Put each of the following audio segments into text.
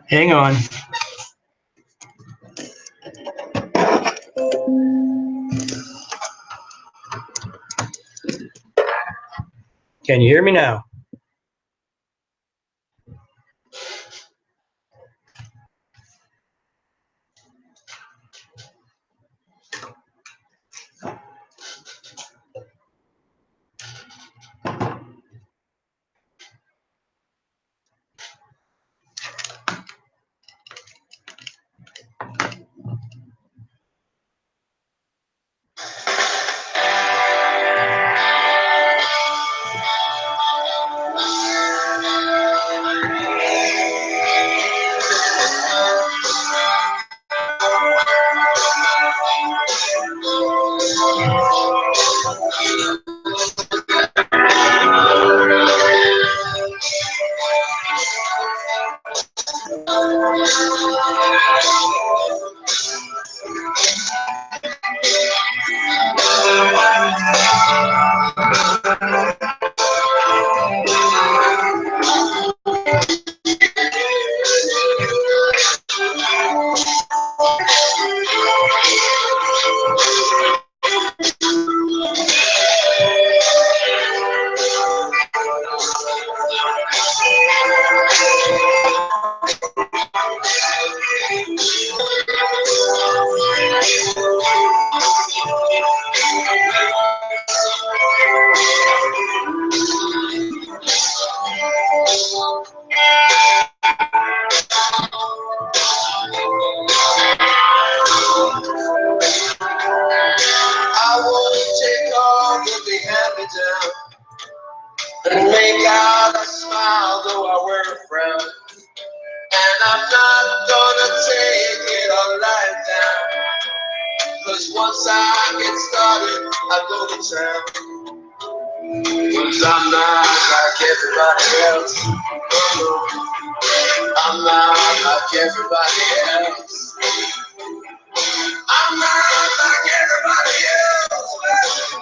Hang on. Can you hear me now? And make out a smile, though I wear a frown. And I'm not gonna take it all lying down. Cause once I get started, I go to town. Cause I'm not like everybody else. I'm not like everybody else. I'm not like everybody else.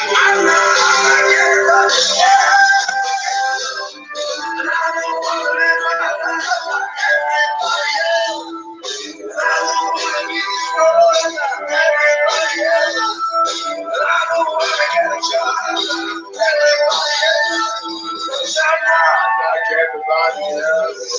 I'm not like everybody else. And I don't wanna live my life like everybody else. And I don't wanna be destroyed like everybody else. And I don't wanna get a job like everybody else. Cause I'm not like everybody else.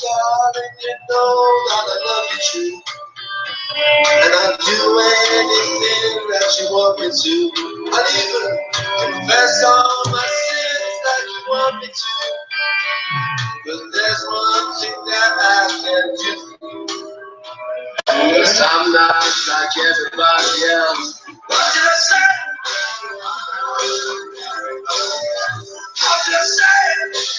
Darling, you know that I love you true. And I'll do anything that you want me to. I'll even confess all my sins that you want me to. But there's one thing that I can do. Cause I'm not like everybody else. What did I say? What did I say?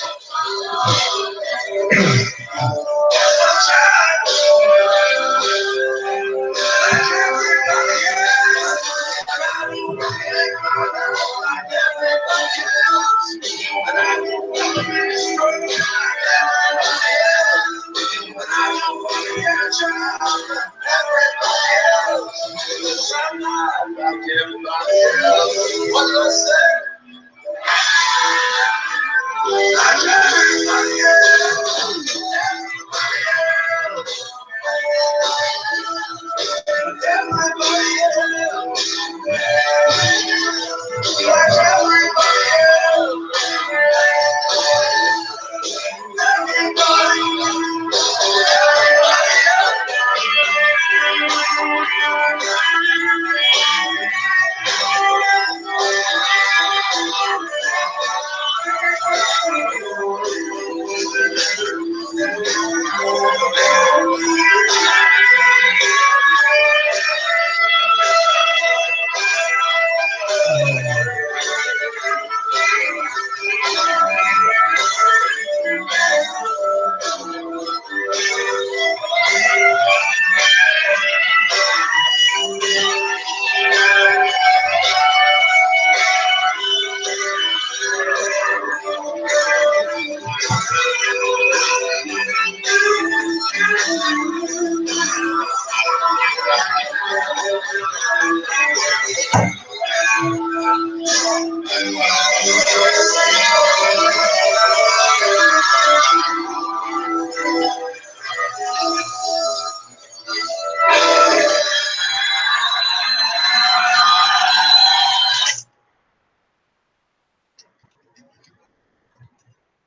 What did I say?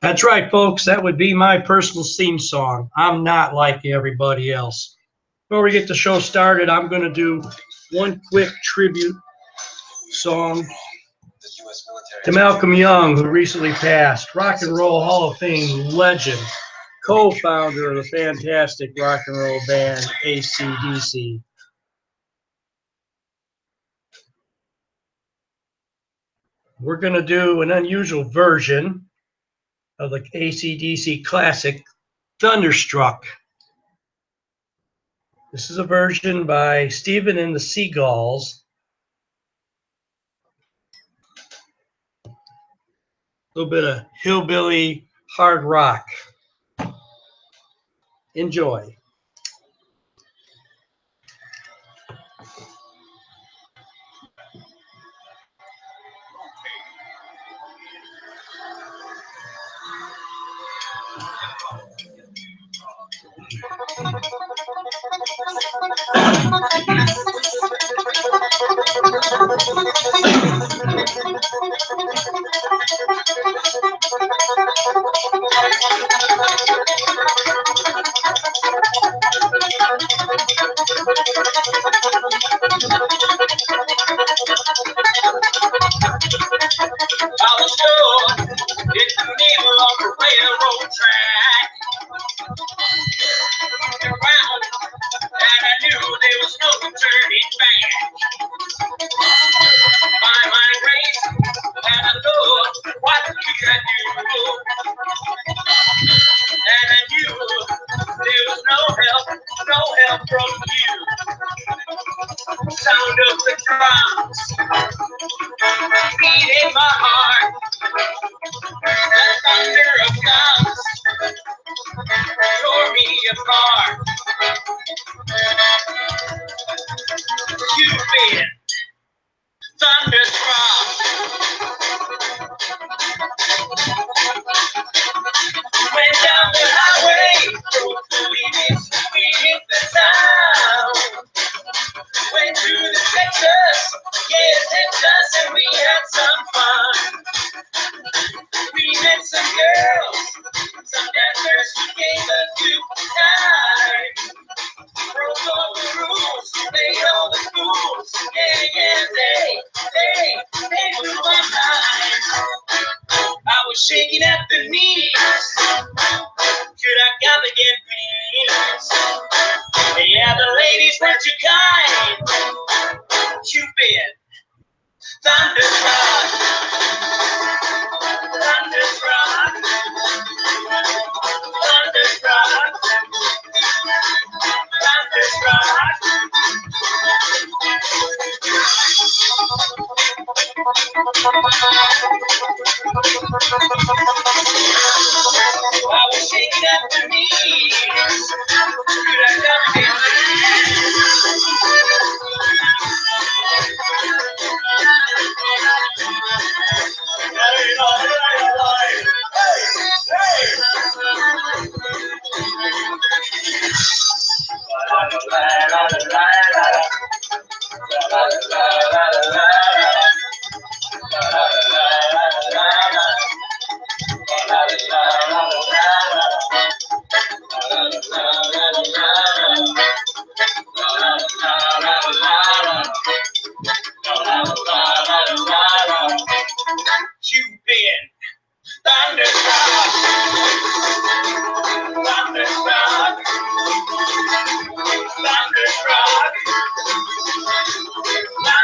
That's right, folks. That would be my personal theme song. I'm not like everybody else. Before we get the show started, I'm going to do one quick tribute song to Malcolm Young, who recently passed. Rock and Roll Hall of Fame legend, co-founder of the fantastic rock and roll band AC/DC. We're going to do an unusual version of the AC/DC classic, Thunderstruck. This is a version by Stephen and the Seagulls. A little bit of hillbilly hard rock. Enjoy. I was stood in the middle of the railroad track, looking around, and I knew there was no turning back. My mind raced, and I looked, what could I do? And I knew there was no help from you. Sound of the drums beating my heart, the thunder of guns tore me apart. You've been thunderstruck. Went down the highway, we hit the town. Went to the Texas, yeah, Texas, and we had some fun. We met some girls, some dancers who gave a good time. Broke all the rules, made all the fools, yeah, they blew my mind. I was shaking at the knees, could I come again, please? Yeah, the ladies were too kind. Cupid, thunderstruck, thunderstruck, thunderstruck, thunderstruck. I was shaking at the knees, could I come again, You've been thunderstruck, thunderstruck, thunderstruck, thunderstruck.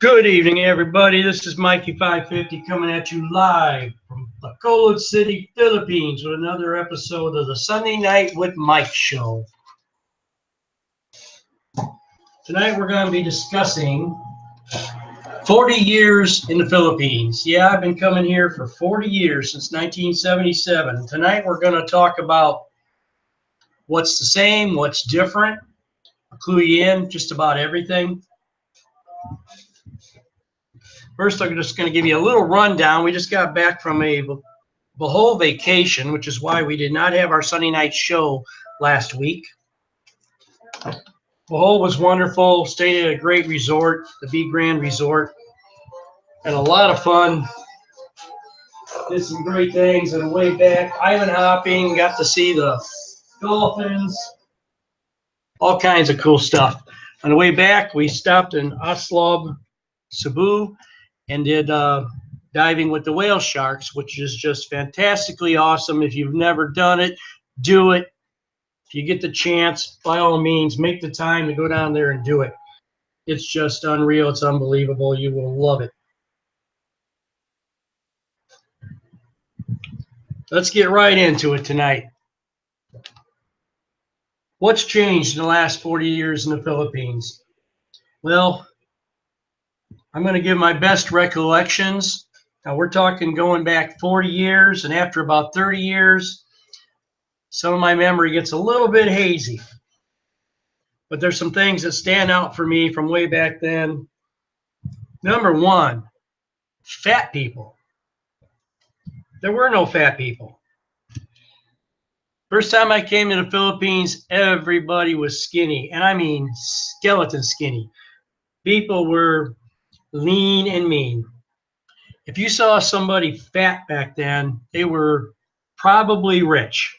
Good evening, everybody. This is Mikey 550 coming at you live from Bacolod City, Philippines with another episode of the Sunday Night with Mike show. Tonight we're going to be discussing 40 years in the Philippines. Yeah, I've been coming here for 40 years, since 1977. Tonight we're going to talk about what's the same, what's different. I'll clue you in just about everything. First, I'm just going to give you a little rundown. We just got back from a Bohol vacation, which is why we did not have our Sunday night show last week. Bohol was wonderful. Stayed at a great resort, the B Grand Resort. Had a lot of fun. Did some great things on the way back. Island hopping, got to see the dolphins, all kinds of cool stuff. On the way back, we stopped in Aslog, Cebu, and did diving with the whale sharks, which is just fantastically awesome. If you've never done it, do it. If you get the chance, by all means, make the time to go down there and do it. It's just unreal. It's unbelievable. You will love it. Let's get right into it tonight. What's changed in the last 40 years in the Philippines? Well, I'm going to give my best recollections. Now, we're talking going back 40 years, and after about 30 years, some of my memory gets a little bit hazy. But there's some things that stand out for me from way back then. Number one, fat people. There were no fat people. First time I came to the Philippines, everybody was skinny, and I mean skeleton skinny. People were lean and mean. If you saw somebody fat back then, they were probably rich.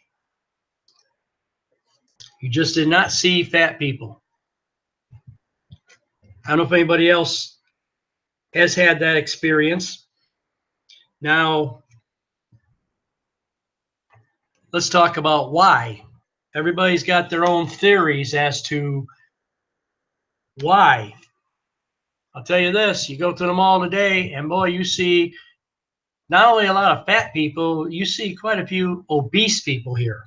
You just did not see fat people. I don't know if anybody else has had that experience. Now, let's talk about why. Everybody's got their own theories as to why. I'll tell you this, you go to the mall today, and boy, you see not only a lot of fat people, you see quite a few obese people here.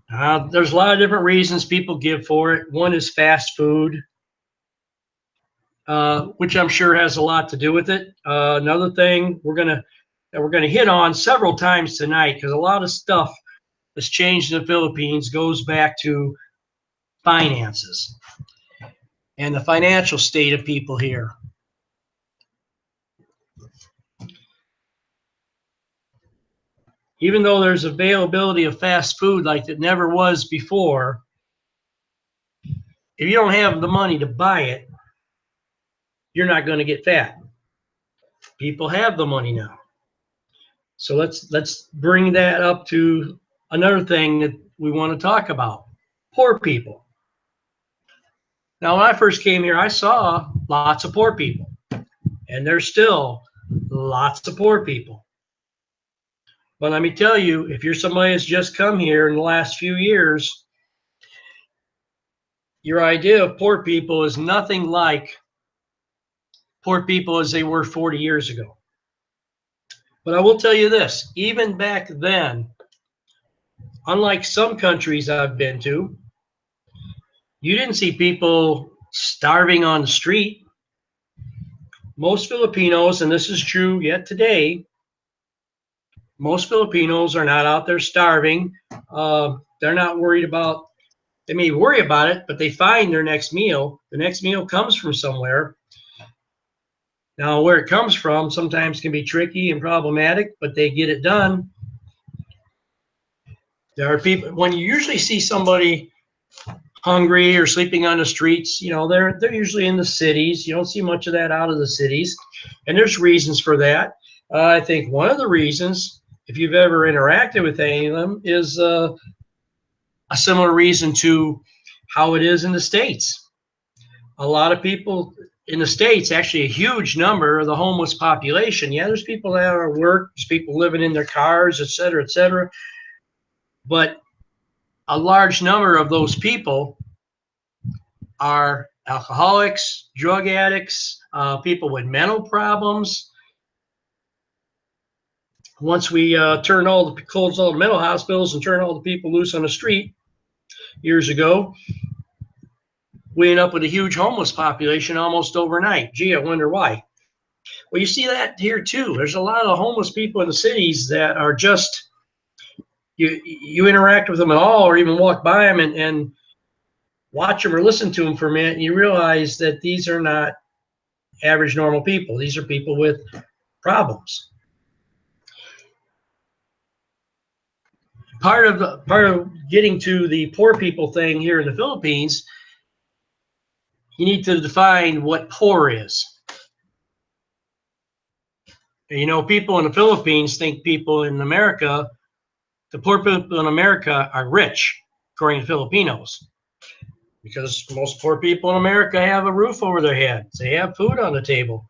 There's a lot of different reasons people give for it. One is fast food, which I'm sure has a lot to do with it. Another thing we're gonna hit on several times tonight, because a lot of stuff that's changed in the Philippines goes back to finances and the financial state of people here. Even though there's availability of fast food like it never was before, if you don't have the money to buy it, you're not going to get fat. People have the money now. So let's bring that up to another thing that we want to talk about. Poor people. Now, when I first came here, I saw lots of poor people. And there's still lots of poor people. But let me tell you, if you're somebody that's just come here in the last few years, your idea of poor people is nothing like poor people as they were 40 years ago. But I will tell you this, even back then, unlike some countries I've been to, you didn't see people starving on the street. Most Filipinos, and this is true yet today, most Filipinos are not out there starving. They're not worried about, they may worry about it, but they find their next meal. The next meal comes from somewhere. Now, where it comes from sometimes can be tricky and problematic, but they get it done. There are people, when you usually see somebody hungry or sleeping on the streets, you know, they're usually in the cities. You don't see much of that out of the cities, and there's reasons for that. I think one of the reasons, if you've ever interacted with any of them, is a similar reason to how it is in the States. A lot of people in the States, actually a huge number of the homeless population. Yeah, there's people that are at work, there's people living in their cars, et cetera, et cetera. But a large number of those people are alcoholics, drug addicts, people with mental problems. Once we closed all the mental hospitals and turned all the people loose on the street years ago, we ended up with a huge homeless population almost overnight. Gee, I wonder why. Well, you see that here too. There's a lot of homeless people in the cities that are just, you interact with them at all or even walk by them and watch them or listen to them for a minute, and you realize that these are not average normal people. These are people with problems. Part of getting to the poor people thing here in the Philippines, you need to define what poor is. And, you know, people in the Philippines think people in America, the poor people in America are rich, according to Filipinos, because most poor people in America have a roof over their heads. They have food on the table.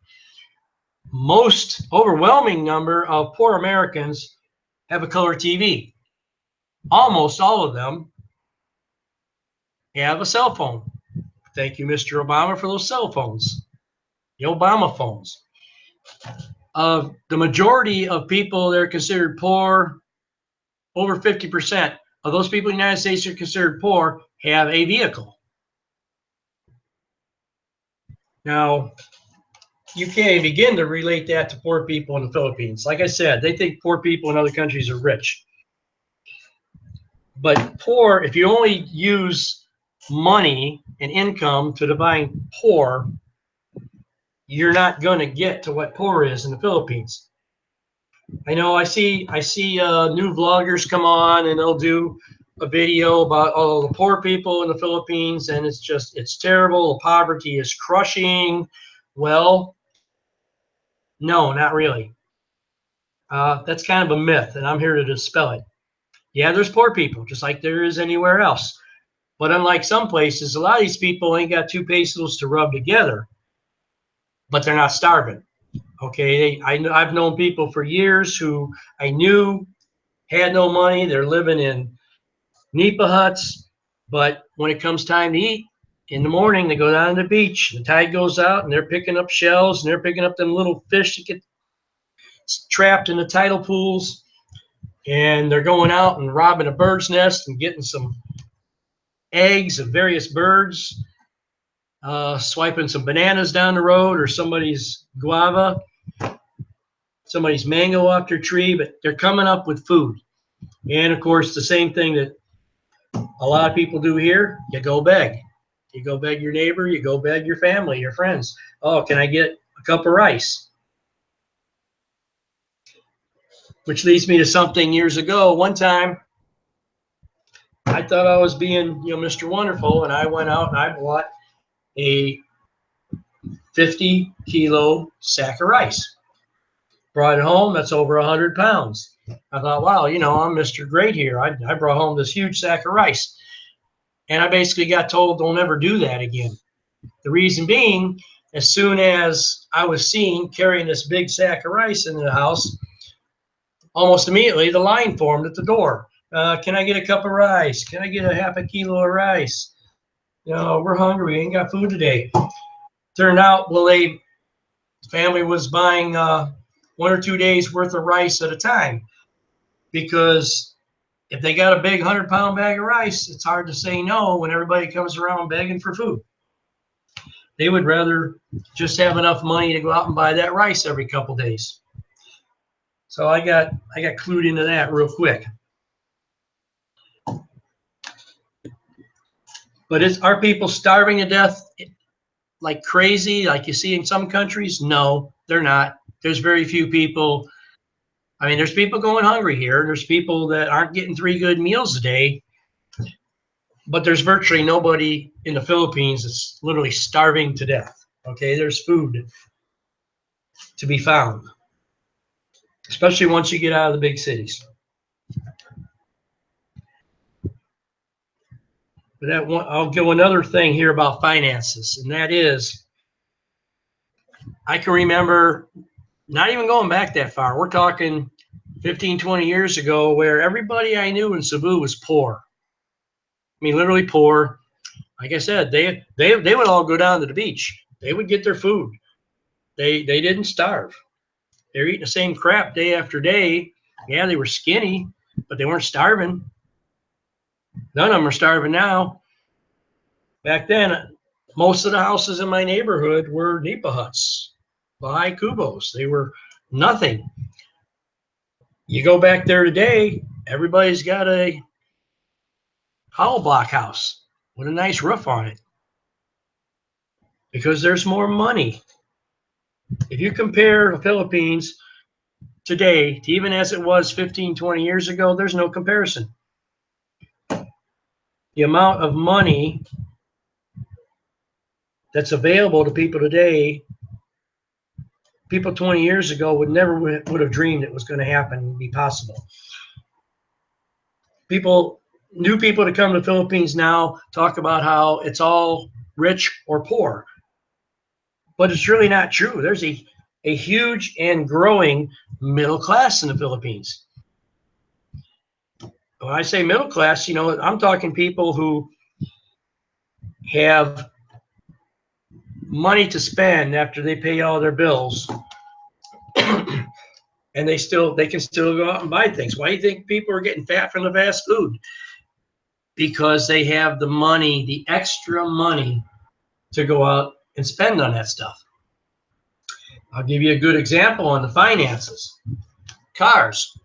Most overwhelming number of poor Americans have a color TV. Almost all of them have a cell phone. Thank you, Mr. Obama, for those cell phones, the Obama phones. The majority of people that are considered poor, over 50% of those people in the United States are considered poor, have a vehicle. Now, you can't begin to relate that to poor people in the Philippines. Like I said, they think poor people in other countries are rich. But poor, if you only use money and income to define poor, you're not going to get to what poor is in the Philippines. I know I see new vloggers come on and they'll do a video about all the poor people in the Philippines, and it's terrible. The poverty is crushing. Well, no, not really. That's kind of a myth, and I'm here to dispel it. Yeah, there's poor people, just like there is anywhere else. But unlike some places, a lot of these people ain't got 2 pesos to rub together, but they're not starving. Okay, I've known people for years who I knew had no money. They're living in nipa huts, but when it comes time to eat, in the morning they go down to the beach. The tide goes out, and they're picking up shells, and they're picking up them little fish that get trapped in the tidal pools, and they're going out and robbing a bird's nest and getting some eggs of various birds, swiping some bananas down the road or somebody's guava, somebody's mango off their tree, but they're coming up with food. And of course, the same thing that a lot of people do here, you go beg. You go beg your neighbor, you go beg your family, your friends. Oh, can I get a cup of rice? Which leads me to something years ago. One time, I thought I was being, Mr. Wonderful, and I went out and I bought a 50-kilo sack of rice. Brought it home. That's over 100 pounds. I thought, wow, I'm Mr. Great here. I brought home this huge sack of rice. And I basically got told, don't ever do that again. The reason being, as soon as I was seen carrying this big sack of rice into the house, almost immediately the line formed at the door. Can I get a cup of rice? Can I get a half a kilo of rice? We're hungry. We ain't got food today. Turned out, the family was buying 1 or 2 days worth of rice at a time, because if they got a big 100-pound bag of rice, it's hard to say no when everybody comes around begging for food. They would rather just have enough money to go out and buy that rice every couple days. So I got clued into that real quick. But are people starving to death like crazy, like you see in some countries? No, they're not. There's very few people. I mean, there's people going hungry here. There's people that aren't getting 3 good meals a day. But there's virtually nobody in the Philippines that's literally starving to death. Okay, there's food to be found, especially once you get out of the big cities. But I'll go another thing here about finances, and that is, I can remember, not even going back that far, we're talking 15, 20 years ago, where everybody I knew in Cebu was poor. I mean, literally poor. Like I said, they would all go down to the beach. They would get their food. They didn't starve. They were eating the same crap day after day. Yeah, they were skinny, but they weren't starving. None of them are starving now. Back then, most of the houses in my neighborhood were nipa huts, Baha'i kubos. They were nothing. You go back there today, everybody's got a hollow block house with a nice roof on it because there's more money. If you compare the Philippines today to even as it was 15, 20 years ago, there's no comparison. The amount of money that's available to people today, people 20 years ago would never would have dreamed it was going to happen and be possible. New people to come to the Philippines now talk about how it's all rich or poor, but it's really not true. There's a huge and growing middle class in the Philippines. When I say middle class, I'm talking people who have money to spend after they pay all their bills, and they can still go out and buy things. Why do you think people are getting fat from the fast food? Because they have the money, the extra money to go out and spend on that stuff. I'll give you a good example on the finances. Cars.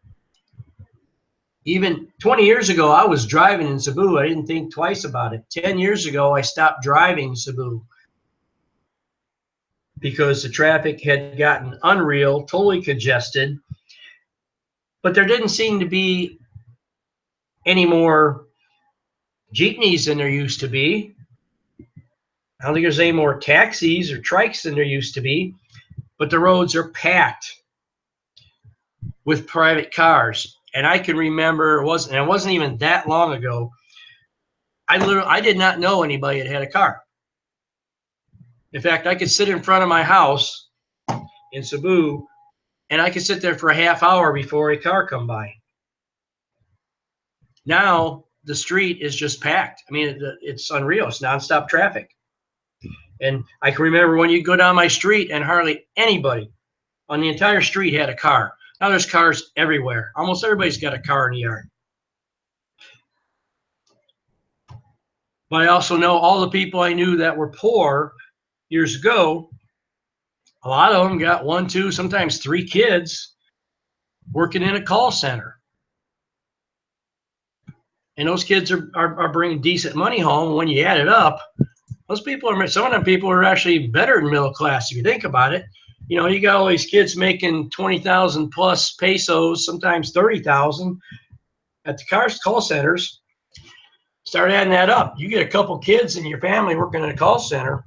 Even 20 years ago, I was driving in Cebu. I didn't think twice about it. 10 years ago, I stopped driving Cebu because the traffic had gotten unreal, totally congested. But there didn't seem to be any more jeepneys than there used to be. I don't think there's any more taxis or trikes than there used to be, but the roads are packed with private cars. And I can remember, it wasn't even that long ago, I did not know anybody that had a car. In fact, I could sit in front of my house in Cebu, and I could sit there for a half hour before a car come by. Now, the street is just packed. I mean, it's unreal. It's nonstop traffic. And I can remember when you go down my street and hardly anybody on the entire street had a car. Now there's cars everywhere. Almost everybody's got a car in the yard. But I also know all the people I knew that were poor years ago, a lot of them got 1, 2, sometimes 3 kids working in a call center. And those kids are bringing decent money home. When you add it up, some of them people are actually better than middle class if you think about it. You got all these kids making 20,000 plus pesos, sometimes 30,000 at the call centers. Start adding that up. You get a couple kids in your family working in a call center,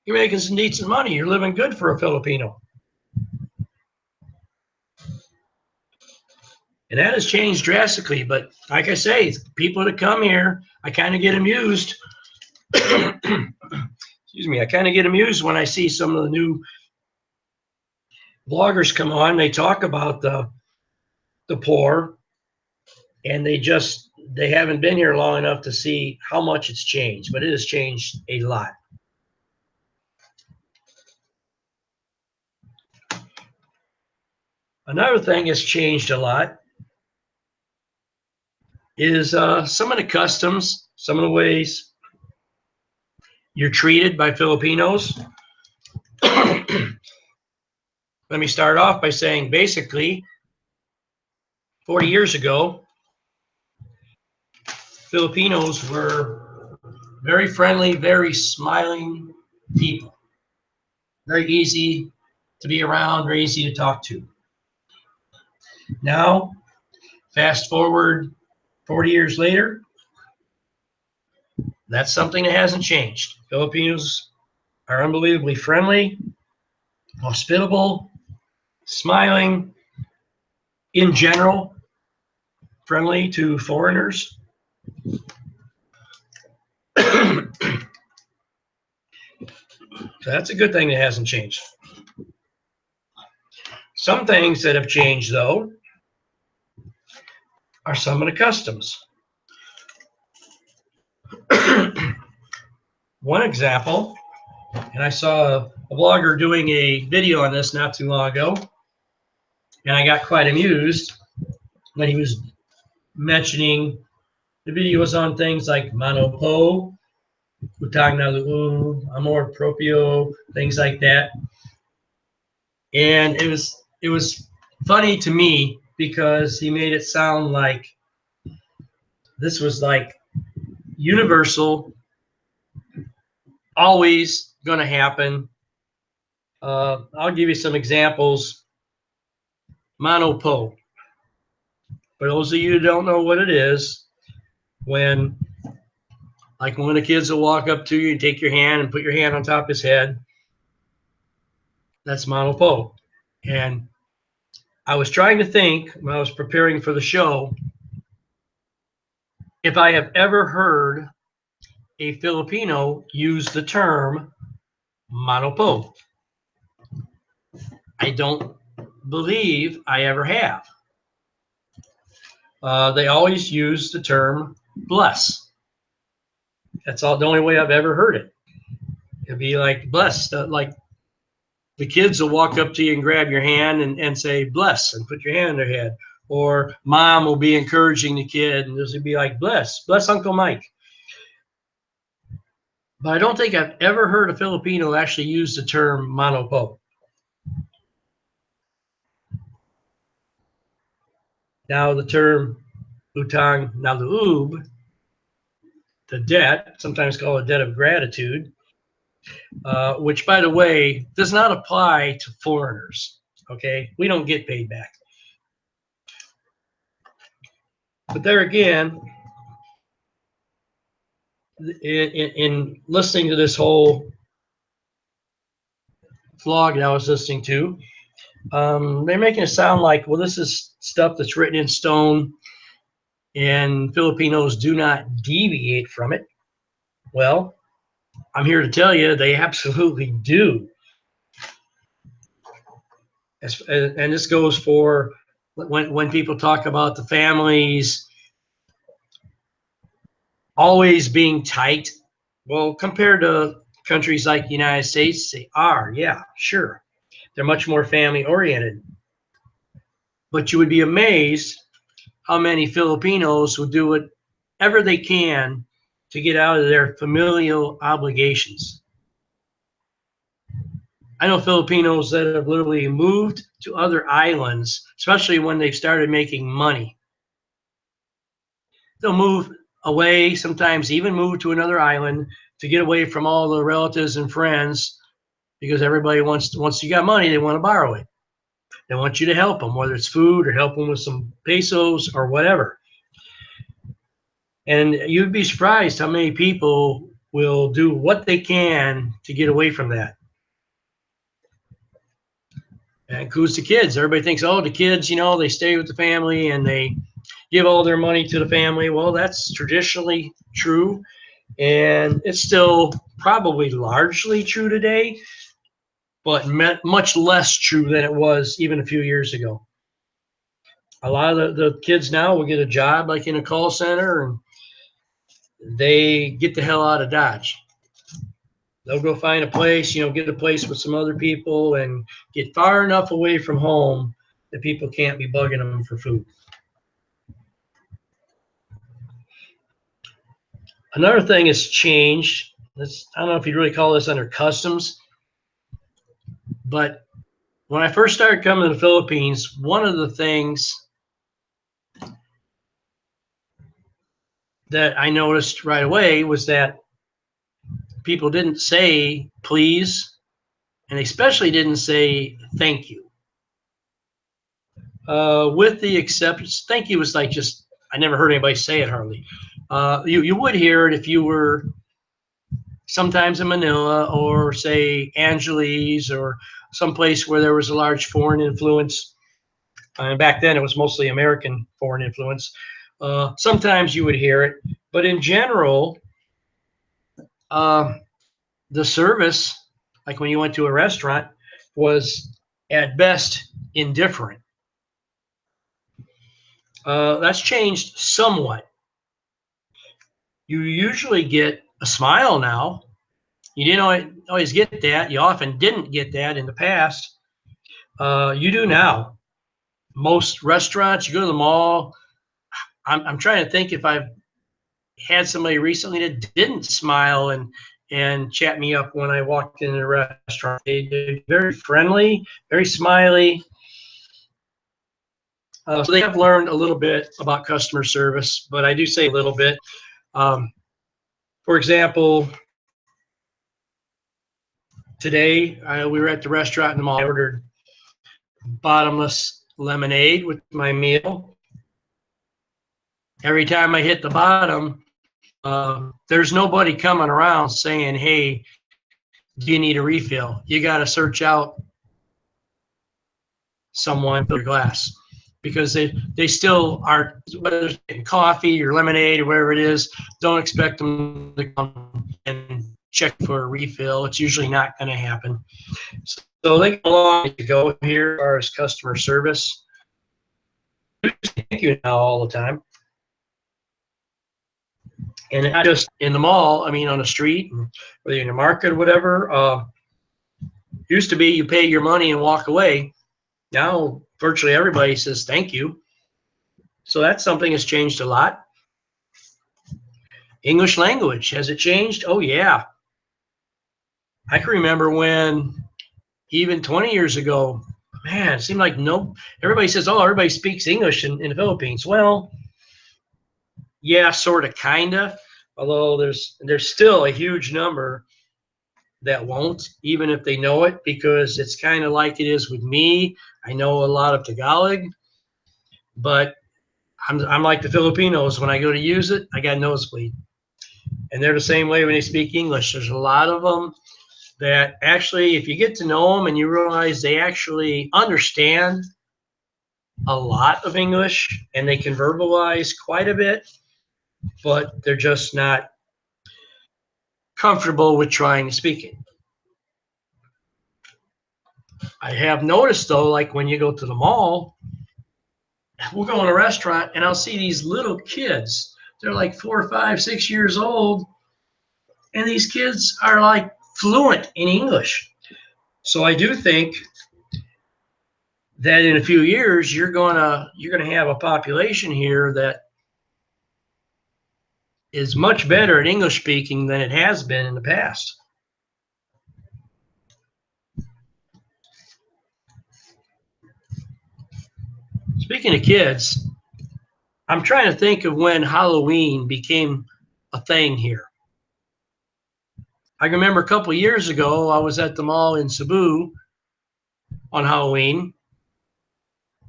you're making some decent money. You're living good for a Filipino. And that has changed drastically. But like I say, people that come here, I kind of get amused. Excuse me. I kind of get amused when I see some of the new bloggers come on. They talk about the poor, and they haven't been here long enough to see how much it's changed. But it has changed a lot. Another thing that's changed a lot is some of the customs, some of the ways you're treated by Filipinos. Let me start off by saying, basically, 40 years ago, Filipinos were very friendly, very smiling people. Very easy to be around, very easy to talk to. Now, fast forward 40 years later, that's something that hasn't changed. Filipinos are unbelievably friendly, hospitable, smiling, in general, friendly to foreigners. So that's a good thing that hasn't changed. Some things that have changed, though, are some of the customs. one example, and I saw a blogger doing a video on this not too long ago, and I got quite amused when he was mentioning the video was on things like Mano Po, Utang na Loob, Amor Proprio, things like that. And it was funny to me because he made it sound like this was like universal, always going to happen. I'll give you some examples. Mano Po. For those of you who don't know what it is, when the kids will walk up to you and take your hand and put your hand on top of his head, that's Mano Po. And I was trying to think when I was preparing for the show if I have ever heard a Filipino use the term Mano Po. I don't believe I ever have. They always use the term bless. That's all. The only way I've ever heard it. It'd be like bless. Like the kids will walk up to you and grab your hand and say bless and put your hand on their head. Or mom will be encouraging the kid and this would be like bless Uncle Mike. But I don't think I've ever heard a Filipino actually use the term Mano Po. Now the term Utang na Loob, the debt, sometimes called a debt of gratitude, which, by the way, does not apply to foreigners. Okay, we don't get paid back. But there again, in listening to this whole vlog that I was listening to, they're making it sound like, well, this is stuff that's written in stone and Filipinos do not deviate from it. Well, I'm here to tell you they absolutely do. And this goes for when people talk about the families always being tight. Well, compared to countries like the United States, they are, yeah, sure. They're much more family oriented. But you would be amazed how many Filipinos will do whatever they can to get out of their familial obligations. I know Filipinos that have literally moved to other islands, especially when they've started making money. They'll move away, sometimes even move to another island to get away from all the relatives and friends, because everybody once you got money, they want to borrow it. They want you to help them, whether it's food or help them with some pesos or whatever. And you'd be surprised how many people will do what they can to get away from that. And it includes the kids. Everybody thinks, oh, the kids, they stay with the family and they give all their money to the family. Well, that's traditionally true. And it's still probably largely true today, but much less true than it was even a few years ago. A lot of the kids now will get a job like in a call center and they get the hell out of Dodge. They'll go find a place, get a place with some other people and get far enough away from home that people can't be bugging them for food. Another thing has changed. I don't know if you'd really call this under customs, but when I first started coming to the Philippines, one of the things that I noticed right away was that people didn't say please, and especially didn't say thank you. With the exceptions, thank you was like just, I never heard anybody say it hardly. You would hear it if you were sometimes in Manila or say Angeles or someplace where there was a large foreign influence. And back then it was mostly American foreign influence. Sometimes you would hear it, but in general, the service, like when you went to a restaurant, was at best indifferent. That's changed somewhat. You usually get a smile now You didn't always get that. You often didn't get that in the past. You do now. Most restaurants, you go to the mall. I'm trying to think if I've had somebody recently that didn't smile and chat me up when I walked in the restaurant. They're very friendly, very smiley. So they have learned a little bit about customer service, but I do say a little bit. For example, today we were at the restaurant in the mall. I ordered bottomless lemonade with my meal. Every time I hit the bottom, there's nobody coming around saying, hey, do you need a refill? You got to search out someone for your glass, because they still are, whether it's getting coffee or lemonade or whatever it is, don't expect them to come and check for a refill. It's usually not going to happen. So they go along to go here as far as customer service. Thank you now all the time. And not just in the mall, I mean on the street, whether you're in the market or whatever. Used to be you pay your money and walk away. Now virtually everybody says thank you. So that's something that's changed a lot. English language, has it changed? Oh yeah. I can remember when even 20 years ago, man, it seemed like everybody says, oh, everybody speaks English in the Philippines. Well, yeah, sort of, kind of. Although there's still a huge number that won't, even if they know it, because it's kind of like it is with me. I know a lot of Tagalog, but I'm like the Filipinos. When I go to use it, I got a nosebleed. And they're the same way when they speak English. There's a lot of them that actually, if you get to know them and you realize they actually understand a lot of English and they can verbalize quite a bit, but they're just not comfortable with trying to speak it. I have noticed though, like when you go to the mall, we'll go in a restaurant and I'll see these little kids. They're like 4, 5, 6 years old. And these kids are like fluent in English. So I do think that in a few years, you're gonna have a population here that is much better at English speaking than it has been in the past. Speaking of kids, I'm trying to think of when Halloween became a thing here. I can remember a couple of years ago, I was at the mall in Cebu on Halloween,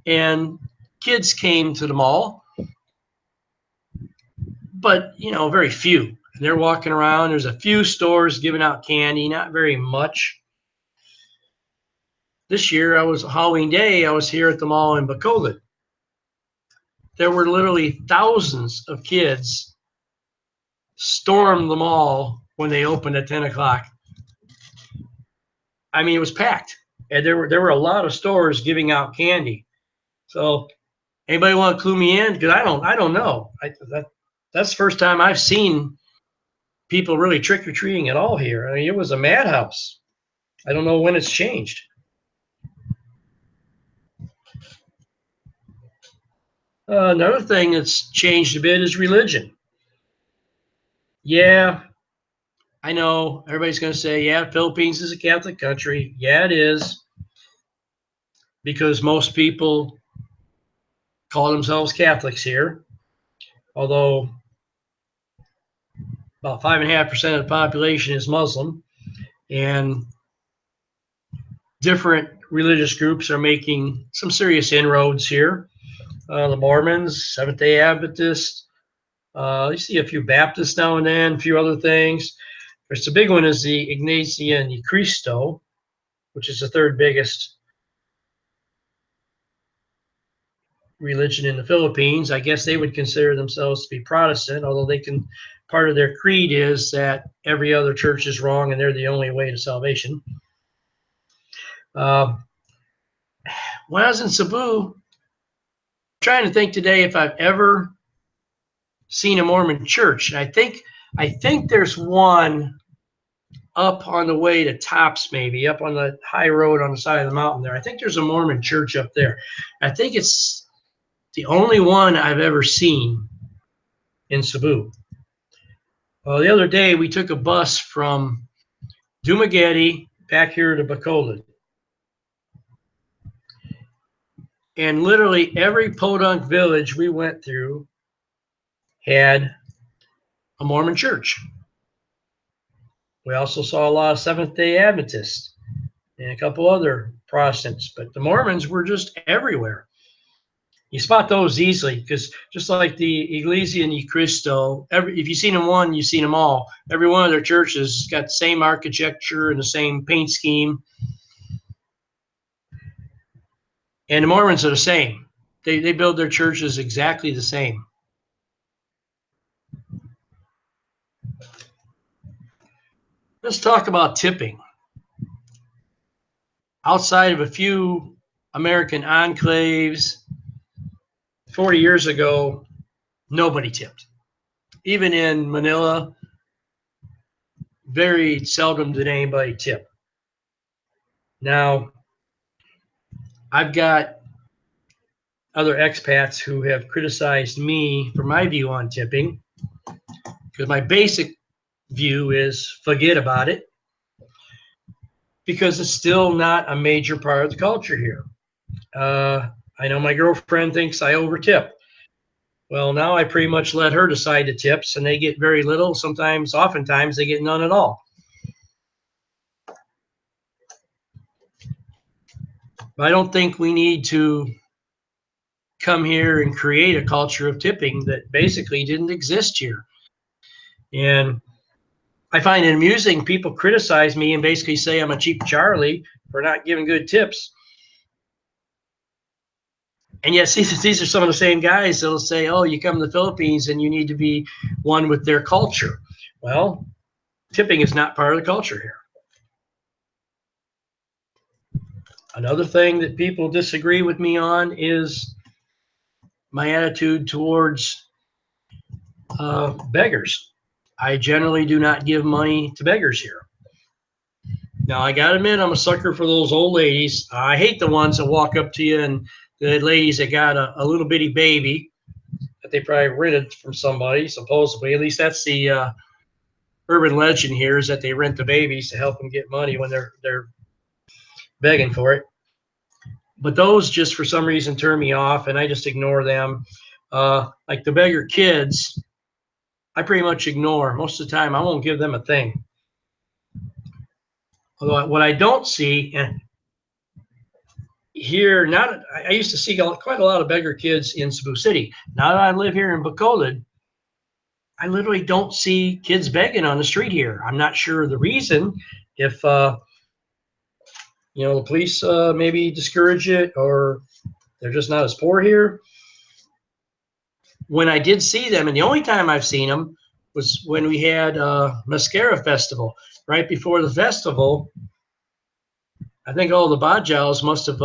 and kids came to the mall, but very few. And they're walking around. There's a few stores giving out candy, not very much. This year, Halloween Day, I was here at the mall in Bacolod. There were literally thousands of kids stormed the mall when they opened at 10 o'clock. I mean, it was packed. And there were a lot of stores giving out candy. So anybody want to clue me in? Because I don't know. That's the first time I've seen people really trick-or-treating at all here. I mean, it was a madhouse. I don't know when it's changed. Another thing that's changed a bit is religion. Yeah, I know everybody's going to say, yeah, Philippines is a Catholic country. Yeah, it is. Because most people call themselves Catholics here. Although about 5.5% of the population is Muslim. And different religious groups are making some serious inroads here. The Mormons, Seventh-day Adventists. You see a few Baptists now and then, a few other things. There's the big one is the Iglesia Ni Cristo, which is the third biggest religion in the Philippines. I guess they would consider themselves to be Protestant, although part of their creed is that every other church is wrong and they're the only way to salvation. When I was in Cebu, I'm trying to think today if I've ever seen a Mormon church. And I think there's one up on the way to Tops, maybe up on the high road on the side of the mountain there. I think there's a Mormon church up there. I think it's the only one I've ever seen in Cebu. Well, the other day we took a bus from Dumaguete back here to Bacolod. And literally every podunk village we went through had a Mormon church. We also saw a lot of Seventh-day Adventists and a couple other Protestants, but the Mormons were just everywhere. You spot those easily because just like the Iglesia Ni Cristo, if you've seen them one, you've seen them all. Every one of their churches got the same architecture and the same paint scheme. And the Mormons are the same. They build their churches exactly the same. Let's talk about tipping. Outside of a few American enclaves, 40 years ago, nobody tipped. Even in Manila, very seldom did anybody tip. Now, I've got other expats who have criticized me for my view on tipping, because my basic view is forget about it, because it's still not a major part of the culture here. I know my girlfriend thinks I overtip. Well, now I pretty much let her decide the tips, and they get very little. Oftentimes, they get none at all. But I don't think we need to come here and create a culture of tipping that basically didn't exist here. And I find it amusing. People criticize me and basically say I'm a cheap Charlie for not giving good tips. And yes, these are some of the same guys that'll say, oh, you come to the Philippines and you need to be one with their culture. Well, tipping is not part of the culture here. Another thing that people disagree with me on is my attitude towards beggars. I generally do not give money to beggars here. Now, I got to admit, I'm a sucker for those old ladies. I hate the ones that walk up to you and the ladies that got a little bitty baby that they probably rented from somebody, supposedly. At least that's the urban legend here, is that they rent the babies to help them get money when they're begging for it. But those just for some reason turn me off, and I just ignore them. Like the beggar kids, I pretty much ignore. Most of the time, I won't give them a thing. Although what I don't see, and here, I used to see quite a lot of beggar kids in Cebu City. Now that I live here in Bacolod, I literally don't see kids begging on the street here. I'm not sure the reason. If the police maybe discourage it, or they're just not as poor here. When I did see them, and the only time I've seen them was when we had Mascara Festival. Right before the festival, I think all the Bajals must have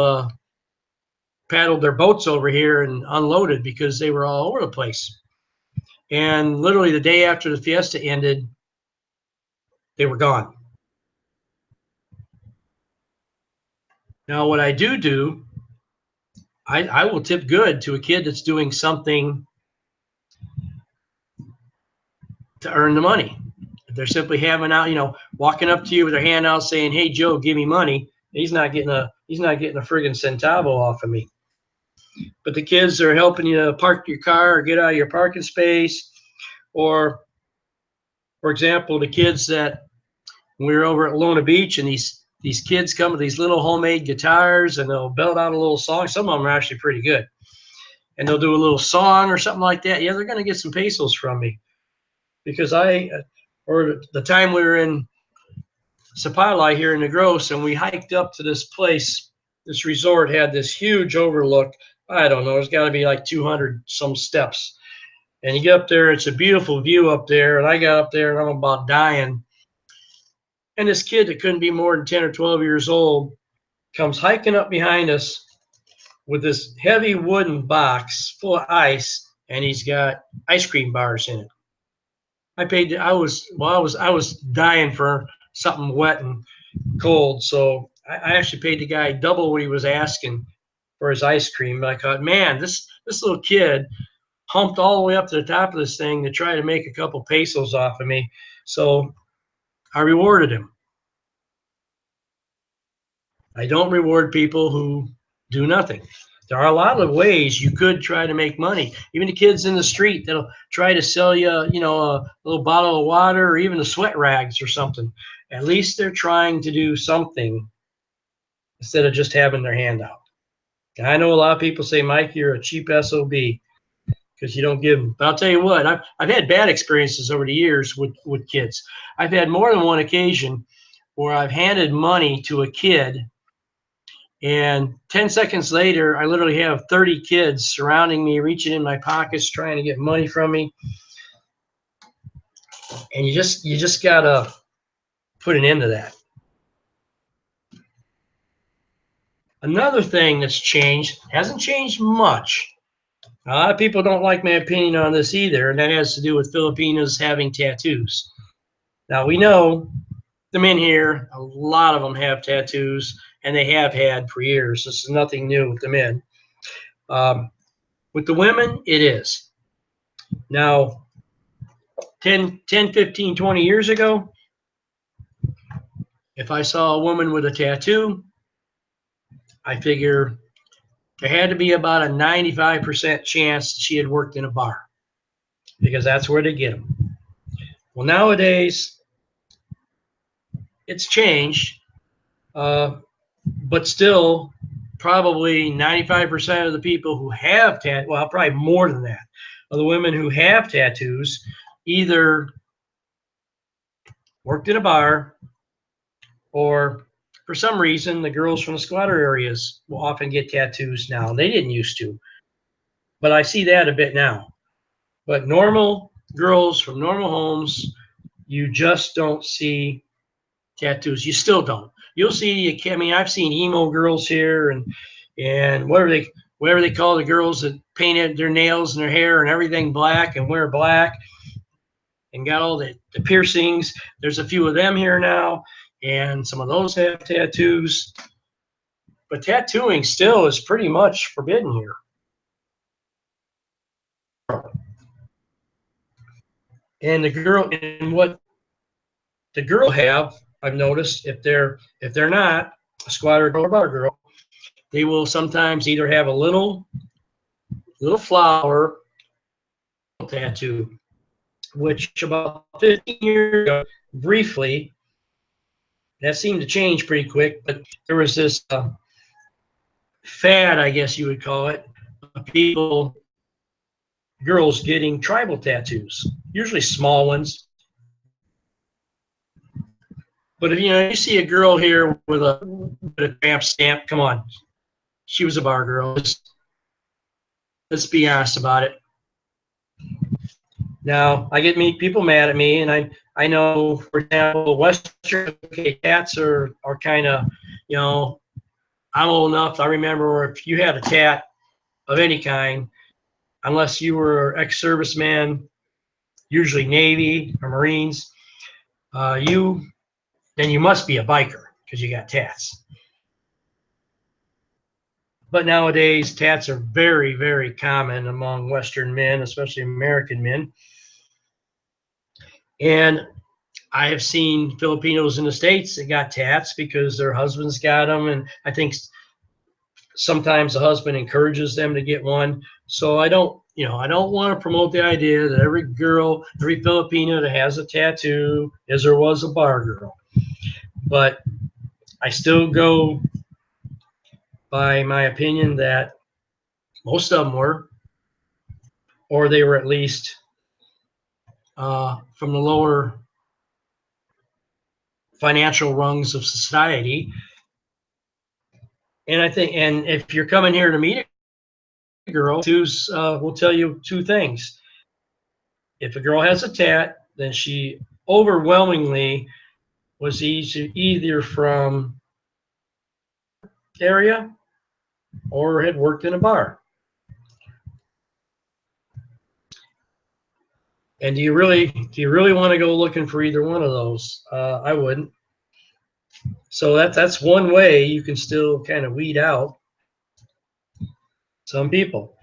paddled their boats over here and unloaded because they were all over the place. And literally the day after the fiesta ended, they were gone. Now, what I do, I will tip good to a kid that's doing something to earn the money. If they're simply having out, walking up to you with their hand out saying, "Hey, Joe, give me money," he's not getting a friggin' centavo off of me. But the kids that are helping you park your car or get out of your parking space, or, for example, the kids that we were over at Lona Beach, and these kids come with these little homemade guitars, and they'll belt out a little song. Some of them are actually pretty good. And they'll do a little song or something like that. Yeah, they're going to get some pesos from me. Because or the time we were in Sapalay here in Negros, and we hiked up to this place, this resort had this huge overlook. I don't know, there's got to be like 200 some steps. And you get up there, it's a beautiful view up there. And I got up there and I'm about dying. And this kid that couldn't be more than 10 or 12 years old comes hiking up behind us with this heavy wooden box full of ice, and he's got ice cream bars in it. I was dying for something wet and cold. So I actually paid the guy double what he was asking for his ice cream. But I thought, man, this little kid humped all the way up to the top of this thing to try to make a couple pesos off of me. So I rewarded him. I don't reward people who do nothing. There are a lot of ways you could try to make money. Even the kids in the street that'll try to sell you, you know, a little bottle of water or even the sweat rags or something. At least they're trying to do something instead of just having their hand out. And I know a lot of people say, Mike, you're a cheap SOB because you don't give them. But I'll tell you what, I've had bad experiences over the years with kids. I've had more than one occasion where I've handed money to a kid, and 10 seconds later, I literally have 30 kids surrounding me, reaching in my pockets, trying to get money from me. And you just gotta put an end to that. Another thing that's changed, hasn't changed much. A lot of people don't like my opinion on this either, and that has to do with Filipinos having tattoos. Now, we know the men here, a lot of them have tattoos, and they have had for years. This is nothing new with the men. With the women, it is. Now, 10, 15, 20 years ago, if I saw a woman with a tattoo, I figure there had to be about a 95% chance she had worked in a bar, because that's where they get them. Well, nowadays, it's changed, but still, probably 95% of the people who have well, probably more than that, of the women who have tattoos either worked in a bar, or for some reason, the girls from the squatter areas will often get tattoos now. They didn't used to, but I see that a bit now. But normal girls from normal homes, you just don't see tattoos. You still don't. You'll see, I mean, I've seen emo girls here and whatever they call the girls that painted their nails and their hair and everything black and wear black and got all the piercings. There's a few of them here now, and some of those have tattoos. But tattooing still is pretty much forbidden here. And what the girl have, I've noticed, if they're not a squatter girl or bar girl, they will sometimes either have a little flower tattoo, which about 15 years ago, briefly, that seemed to change pretty quick, but there was this fad, I guess you would call it, of girls getting tribal tattoos, usually small ones. But if you see a girl here with a tramp stamp, come on, she was a bar girl. Let's be honest about it. Now, I get people mad at me, and I know, for example, Western tats are kind of, I'm old enough. I remember if you had a tat of any kind, unless you were ex-serviceman, usually Navy or Marines, then you must be a biker because you got tats. But nowadays, tats are very, very common among Western men, especially American men. And I have seen Filipinos in the States that got tats because their husbands got them. And I think sometimes the husband encourages them to get one. So I don't want to promote the idea that every girl, every Filipino that has a tattoo is or was a bar girl. But I still go by my opinion that most of them were, or they were at least from the lower financial rungs of society. And I think, and if you're coming here to meet a girl, will tell you two things. If a girl has a tat, then she overwhelmingly was either from area or had worked in a bar. And do you really want to go looking for either one of those? I wouldn't. So that's one way you can still kind of weed out some people.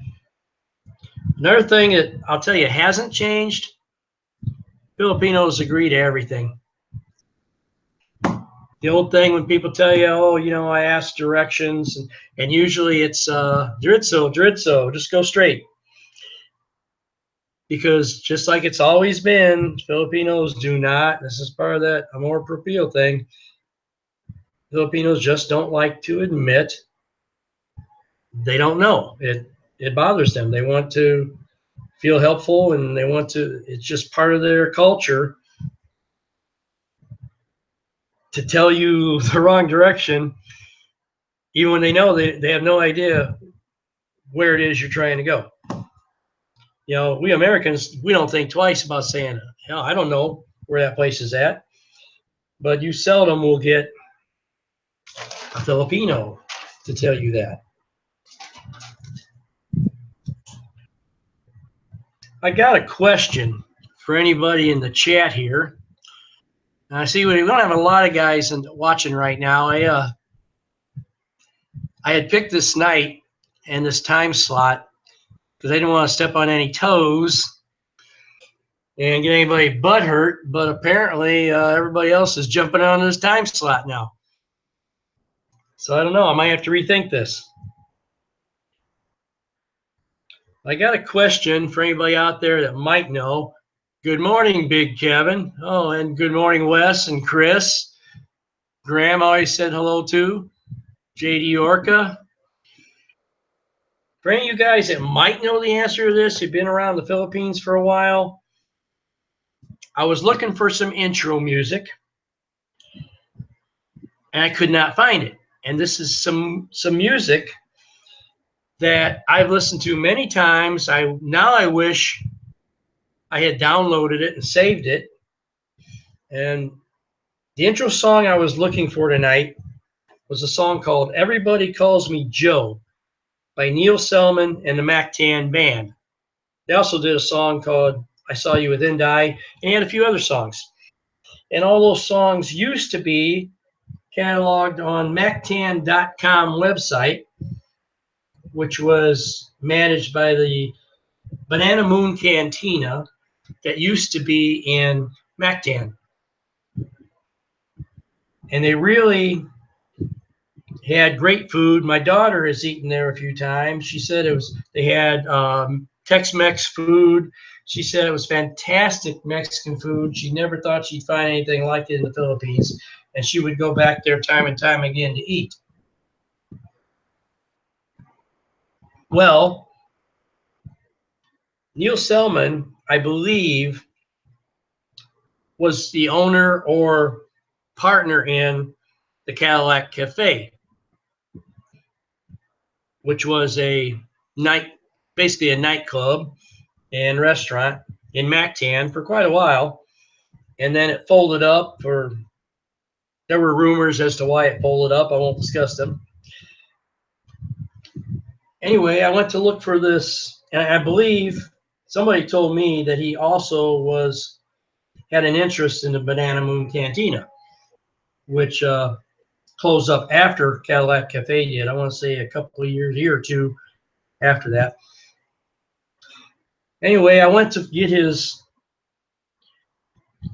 Another thing that I'll tell you hasn't changed, Filipinos agree to everything. The old thing when people tell you, oh, you know, I asked directions, and usually it's Diritso, just go straight. Because just like it's always been, Filipinos do not, this is part of that amor proprio thing, Filipinos just don't like to admit they don't know. It bothers them. They want to feel helpful, and they want to, it's just part of their culture to tell you the wrong direction, even when they know they have no idea where it is you're trying to go. You know, we Americans, we don't think twice about saying, hell, I don't know where that place is at. But you seldom will get a Filipino to tell you that. I got a question for anybody in the chat here. I see we don't have a lot of guys watching right now. I had picked this night and this time slot because I didn't want to step on any toes and get anybody butt hurt, but apparently everybody else is jumping on this time slot now. So I don't know. I might have to rethink this. I got a question for anybody out there that might know. Good morning, Big Kevin. Oh, and good morning, Wes and Chris. Graham always said hello to. JD Orca. For any of you guys that might know the answer to this, who've been around the Philippines for a while, I was looking for some intro music, and I could not find it. And this is some music that I've listened to many times. Now I wish I had downloaded it and saved it. And the intro song I was looking for tonight was a song called Everybody Calls Me Joe by Neil Selman and the Mactan Band. They also did a song called I Saw You with Indai and a few other songs. And all those songs used to be cataloged on Mactan.com website, which was managed by the Banana Moon Cantina that used to be in Mactan. And they really had great food. My daughter has eaten there a few times. She said they had Tex-Mex food. She said it was fantastic Mexican food. She never thought she'd find anything like it in the Philippines, and she would go back there time and time again to eat. Well, Neil Selman, I believe, was the owner or partner in the Cadillac Cafe, which was basically a nightclub and restaurant in Mactan for quite a while. And then it folded up, or there were rumors as to why it folded up. I won't discuss them. Anyway, I went to look for this, and I believe somebody told me that he also had an interest in the Banana Moon Cantina, which closed up after Cadillac Cafe did. I want to say a couple of year or two after that. Anyway, I went to get his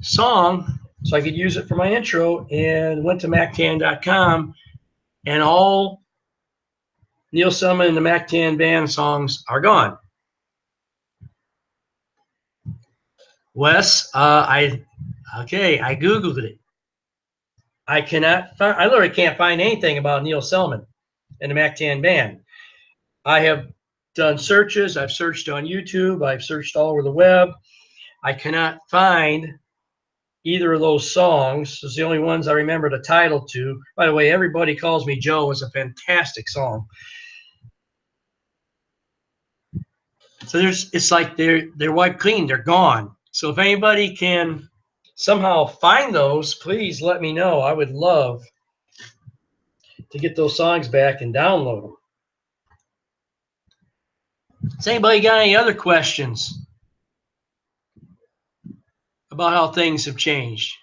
song so I could use it for my intro, and went to Mactan.com, and all Neil Selman and the Mactan Band songs are gone. Wes, I Googled it. I literally can't find anything about Neil Selman and the Mactan Band. I have done searches. I've searched on YouTube. I've searched all over the web. I cannot find either of those songs. It's the only ones I remember the title to. By the way, Everybody Calls Me Joe is a fantastic song. So it's like they're wiped clean. They're gone. So if anybody can somehow find those, please let me know. I would love to get those songs back and download them. Has anybody got any other questions about how things have changed?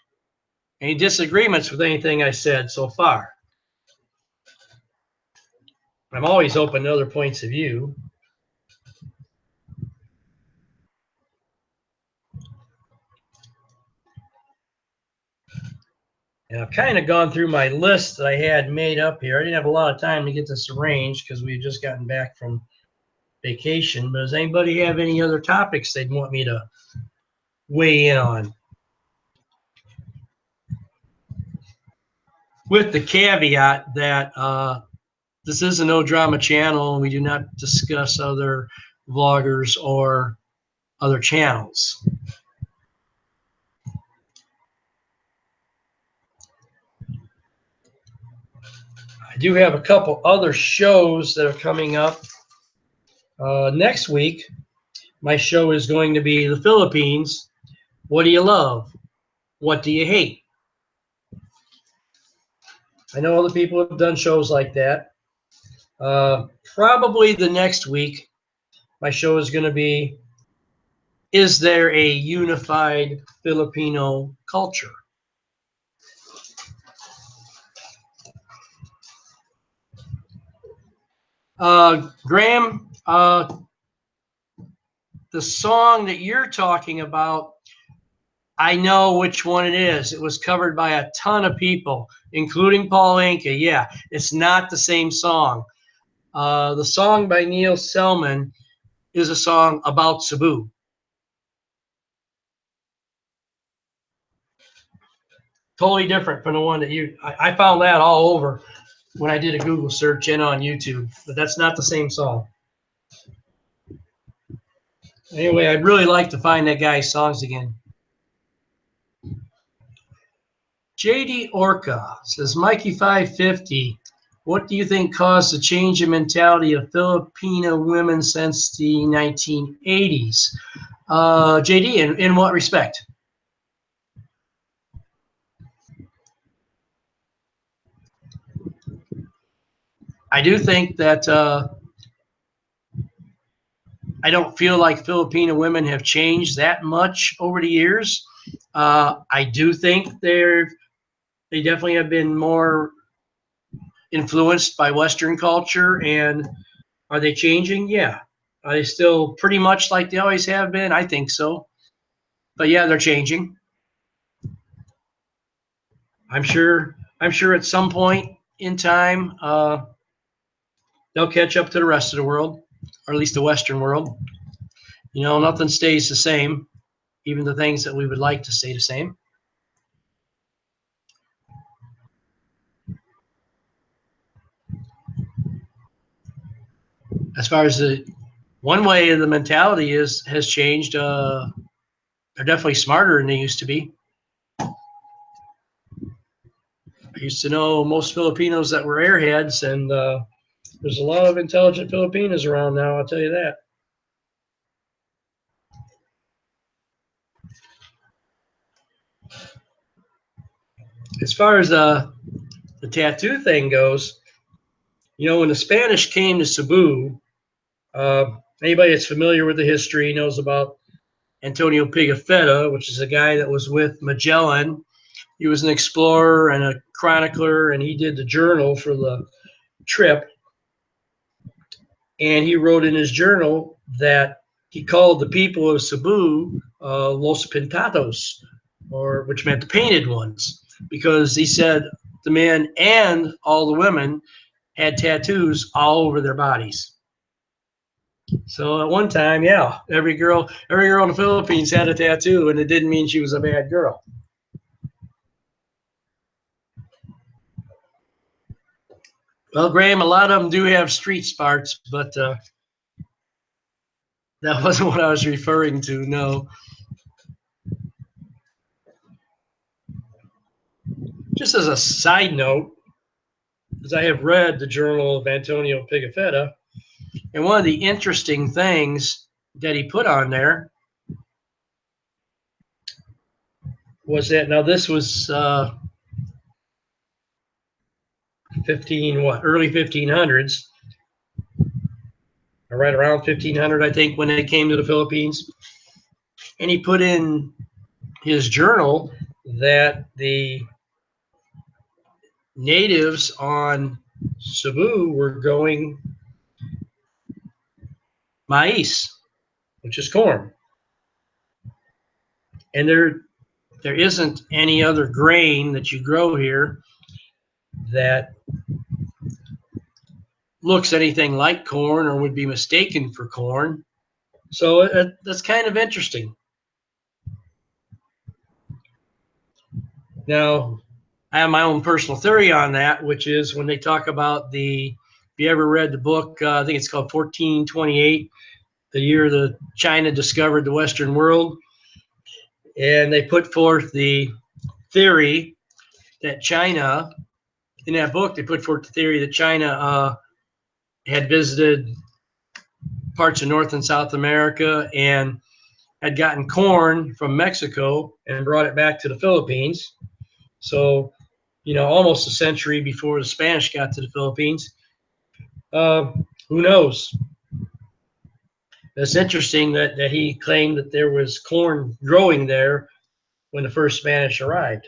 Any disagreements with anything I said so far? I'm always open to other points of view. And I've kind of gone through my list that I had made up here. I didn't have a lot of time to get this arranged because we had just gotten back from vacation. But does anybody have any other topics they'd want me to weigh in on? With the caveat that this is a no drama channel and we do not discuss other vloggers or other channels. I do have a couple other shows that are coming up. Next week, my show is going to be the Philippines. What do you love? What do you hate? I know other people have done shows like that. Probably the next week, my show is going to be, is there a unified Filipino culture? Graham, the song that you're talking about, I know which one it is. It was covered by a ton of people, including Paul Anka. Yeah, it's not the same song. The song by Neil Selman is a song about Cebu. Totally different from the one that I found that all over when I did a Google search and on YouTube, but that's not the same song. Anyway, I'd really like to find that guy's songs again. JD Orca says, Mikey 550, what do you think caused the change in mentality of Filipino women since the 1980s? JD, in what respect? I do think that I don't feel like Filipino women have changed that much over the years. I do think they definitely have been more influenced by Western culture. And are they changing? Yeah. Are they still pretty much like they always have been? I think so. But yeah, they're changing. I'm sure at some point in time they'll catch up to the rest of the world, or at least the Western world. You know, nothing stays the same, even the things that we would like to stay the same. As far as the one way the mentality has changed, they're definitely smarter than they used to be. I used to know most Filipinos that were airheads, and there's a lot of intelligent Filipinos around now, I'll tell you that. As far as the tattoo thing goes, you know, when the Spanish came to Cebu, anybody that's familiar with the history knows about Antonio Pigafetta, which is a guy that was with Magellan. He was an explorer and a chronicler, and he did the journal for the trip. And he wrote in his journal that he called the people of Cebu Los Pintados, which meant the painted ones, because he said the men and all the women had tattoos all over their bodies. So at one time, yeah, every girl in the Philippines had a tattoo, and it didn't mean she was a bad girl. Well, Graham, a lot of them do have street smarts, but that wasn't what I was referring to, no. Just as a side note, because I have read the journal of Antonio Pigafetta, and one of the interesting things that he put on there was that, now this was early 1500s, or right around 1500, I think, when they came to the Philippines. And he put in his journal that the natives on Cebu were going maize, which is corn. And there isn't any other grain that you grow here that looks anything like corn or would be mistaken for corn. So that's kind of interesting. Now, I have my own personal theory on that, which is when they talk about if you ever read the book, I think it's called 1428, the year that China discovered the Western world. And they put forth the theory that China, in that book, they put forth the theory that China had visited parts of North and South America and had gotten corn from Mexico and brought it back to the Philippines. So, almost a century before the Spanish got to the Philippines. Who knows? It's interesting that he claimed that there was corn growing there when the first Spanish arrived.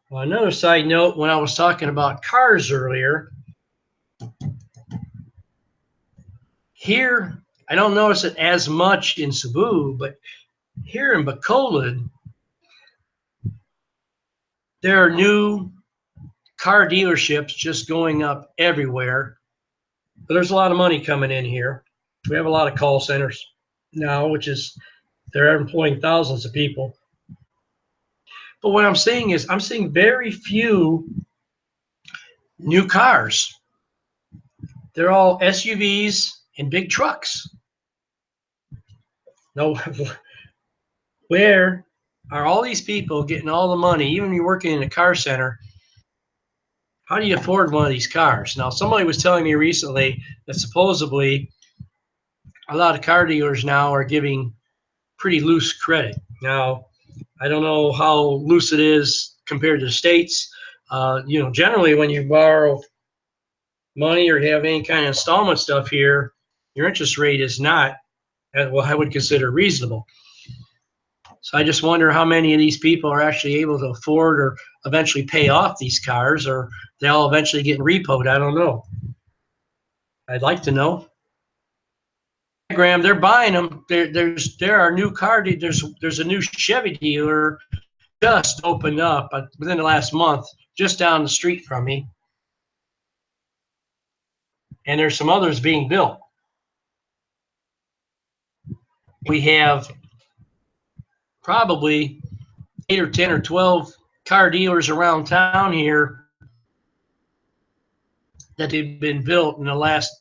Well, another side note, when I was talking about cars earlier, here, I don't notice it as much in Cebu, but here in Bacolod, there are new car dealerships just going up everywhere. But there's a lot of money coming in here. We have a lot of call centers now, they're employing thousands of people. But what I'm seeing is I'm seeing very few new cars. They're all SUVs and big trucks. No, where are all these people getting all the money? Even if you're working in a car center, how do you afford one of these cars? Now, somebody was telling me recently that supposedly a lot of car dealers now are giving pretty loose credit. Now, I don't know how loose it is compared to the States. Generally when you borrow money or have any kind of installment stuff here, your interest rate is not what I would consider reasonable. So I just wonder how many of these people are actually able to afford or eventually pay off these cars, or they all eventually get repoed. I don't know. I'd like to know. Graham, they're buying them. There are new car. There's a new Chevy dealer just opened up within the last month, just down the street from me, and there's some others being built. We have probably 8 or 10 or 12 car dealers around town here that have been built in the last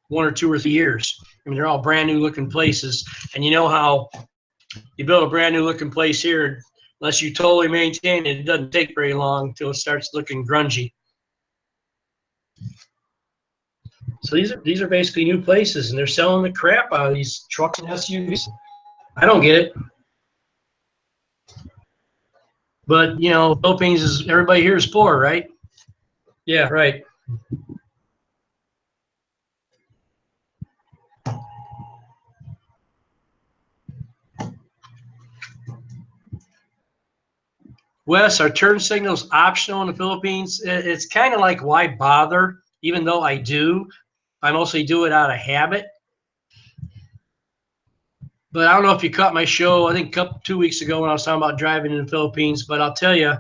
1 or 2 or 3 years. I mean, they're all brand new looking places. And you know how you build a brand new looking place here, unless you totally maintain it, it doesn't take very long until it starts looking grungy. So these are basically new places, and they're selling the crap out of these trucks and SUVs. I don't get it. But, Philippines is, everybody here is poor, right? Yeah, right. Wes, are turn signals optional in the Philippines? It's kind of like, why bother? Even though I do, I mostly do it out of habit. But I don't know if you caught my show, I think 2 weeks ago when I was talking about driving in the Philippines, but I'll tell you,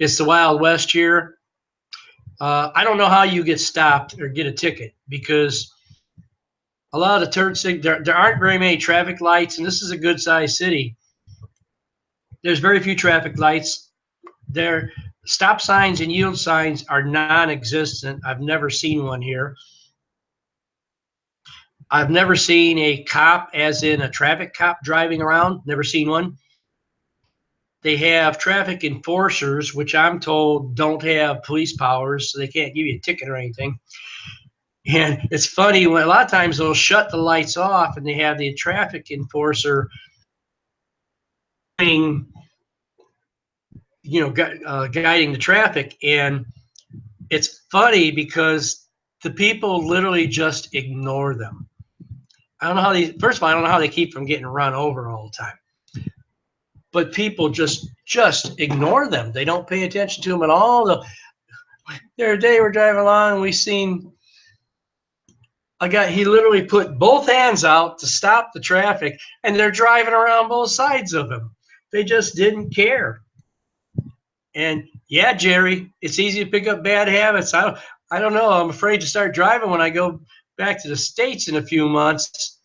it's the Wild West here. I don't know how you get stopped or get a ticket, because a lot of the turn signals, there aren't very many traffic lights, and this is a good sized city. There's very few traffic lights. Their stop signs and yield signs are non-existent. I've never seen one here. I've never seen a cop, as in a traffic cop, driving around. Never seen one. They have traffic enforcers, which I'm told don't have police powers, so they can't give you a ticket or anything. And it's funny, when a lot of times they'll shut the lights off and they have the traffic enforcer guiding the traffic. And it's funny because the people literally just ignore them. I don't know how first of all, I don't know how they keep from getting run over all the time. but people just ignore them. They don't pay attention to them at all. The other day we're driving along and we seen a guy, he literally put both hands out to stop the traffic, and they're driving around both sides of him. They just didn't care. And yeah, Jerry, it's easy to pick up bad habits. I don't know. I'm afraid to start driving when I go back to the States in a few months.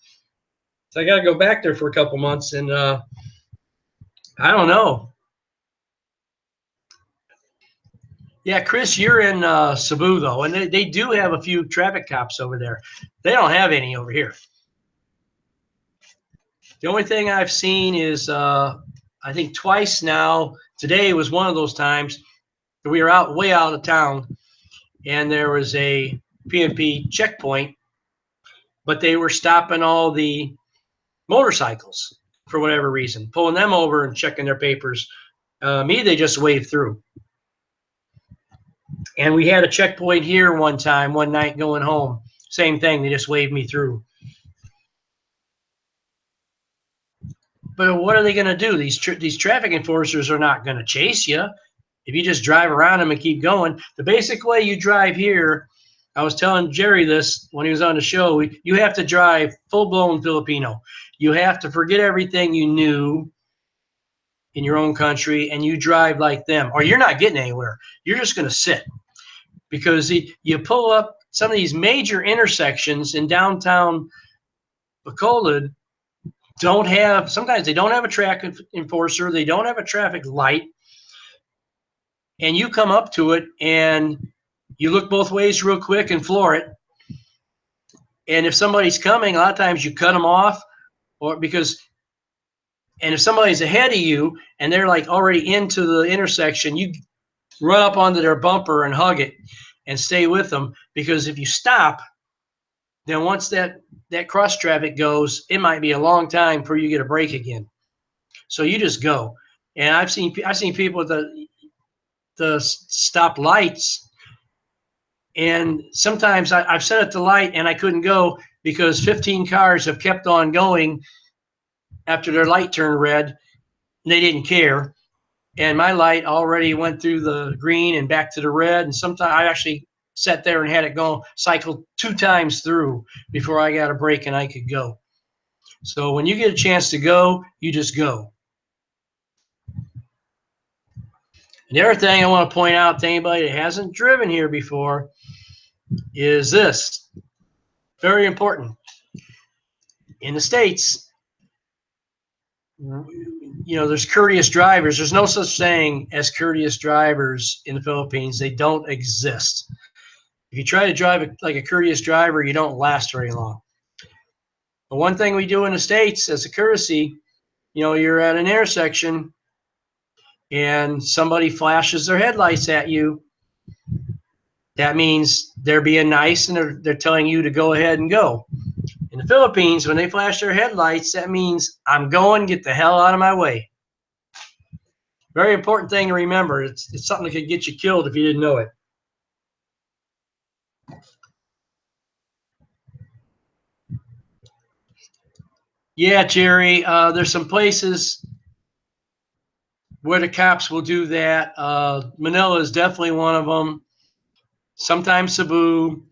So I got to go back there for a couple months, and I don't know. Yeah, Chris, you're in Cebu, though, and they do have a few traffic cops over there. They don't have any over here. The only thing I've seen is I think twice now. Today was one of those times. We were out way out of town, and there was a PNP checkpoint, but they were stopping all the motorcycles for whatever reason, pulling them over and checking their papers. Me, they just waved through. And we had a checkpoint here one night going home. Same thing, they just waved me through. But what are they going to do? These traffic enforcers are not going to chase you if you just drive around them and keep going. The basic way you drive here, I was telling Jerry this when he was on the show, you have to drive full-blown Filipino. You have to forget everything you knew in your own country, and you drive like them, or you're not getting anywhere. You're just going to sit. Because you pull up some of these major intersections in downtown Bacolod, sometimes they don't have a traffic enforcer, they don't have a traffic light, and you come up to it and you look both ways real quick and floor it. And if somebody's coming, a lot of times you cut them off, and if somebody's ahead of you and they're like already into the intersection, you run up onto their bumper and hug it and stay with them, because if you stop, then once that cross traffic goes, it might be a long time before you get a break again. So you just go. And I've seen people with the stop lights, and sometimes I've set at the light and I couldn't go because 15 cars have kept on going after their light turned red, and they didn't care. And my light already went through the green and back to the red. And sometimes I actually sat there and had it go cycle 2 times through before I got a break and I could go. So when you get a chance to go, you just go. And the other thing I want to point out to anybody that hasn't driven here before is this. Very important. In the States, there's courteous drivers. There's no such thing as courteous drivers in the Philippines. They don't exist. If you try to drive like a courteous driver, you don't last very long. But one thing we do in the States as a courtesy, you're at an intersection and somebody flashes their headlights at you. That means they're being nice and they're telling you to go ahead and go. In the Philippines, when they flash their headlights, that means I'm going, get the hell out of my way. Very important thing to remember. It's something that could get you killed if you didn't know it. Yeah, Jerry, there's some places where the cops will do that. Manila is definitely one of them. Sometimes Cebu.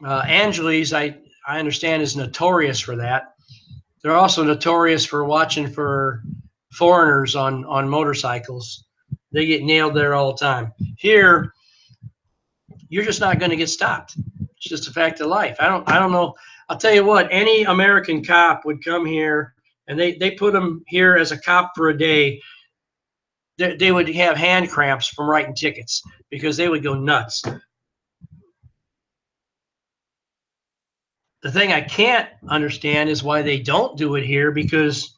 Angeles, I understand, is notorious for that. They're also notorious for watching for foreigners on motorcycles. They get nailed there all the time. Here, you're just not going to get stopped. It's just a fact of life. I don't know. I'll tell you what, any American cop would come here, and they put them here as a cop for a day. They would have hand cramps from writing tickets because they would go nuts. The thing I can't understand is why they don't do it here, because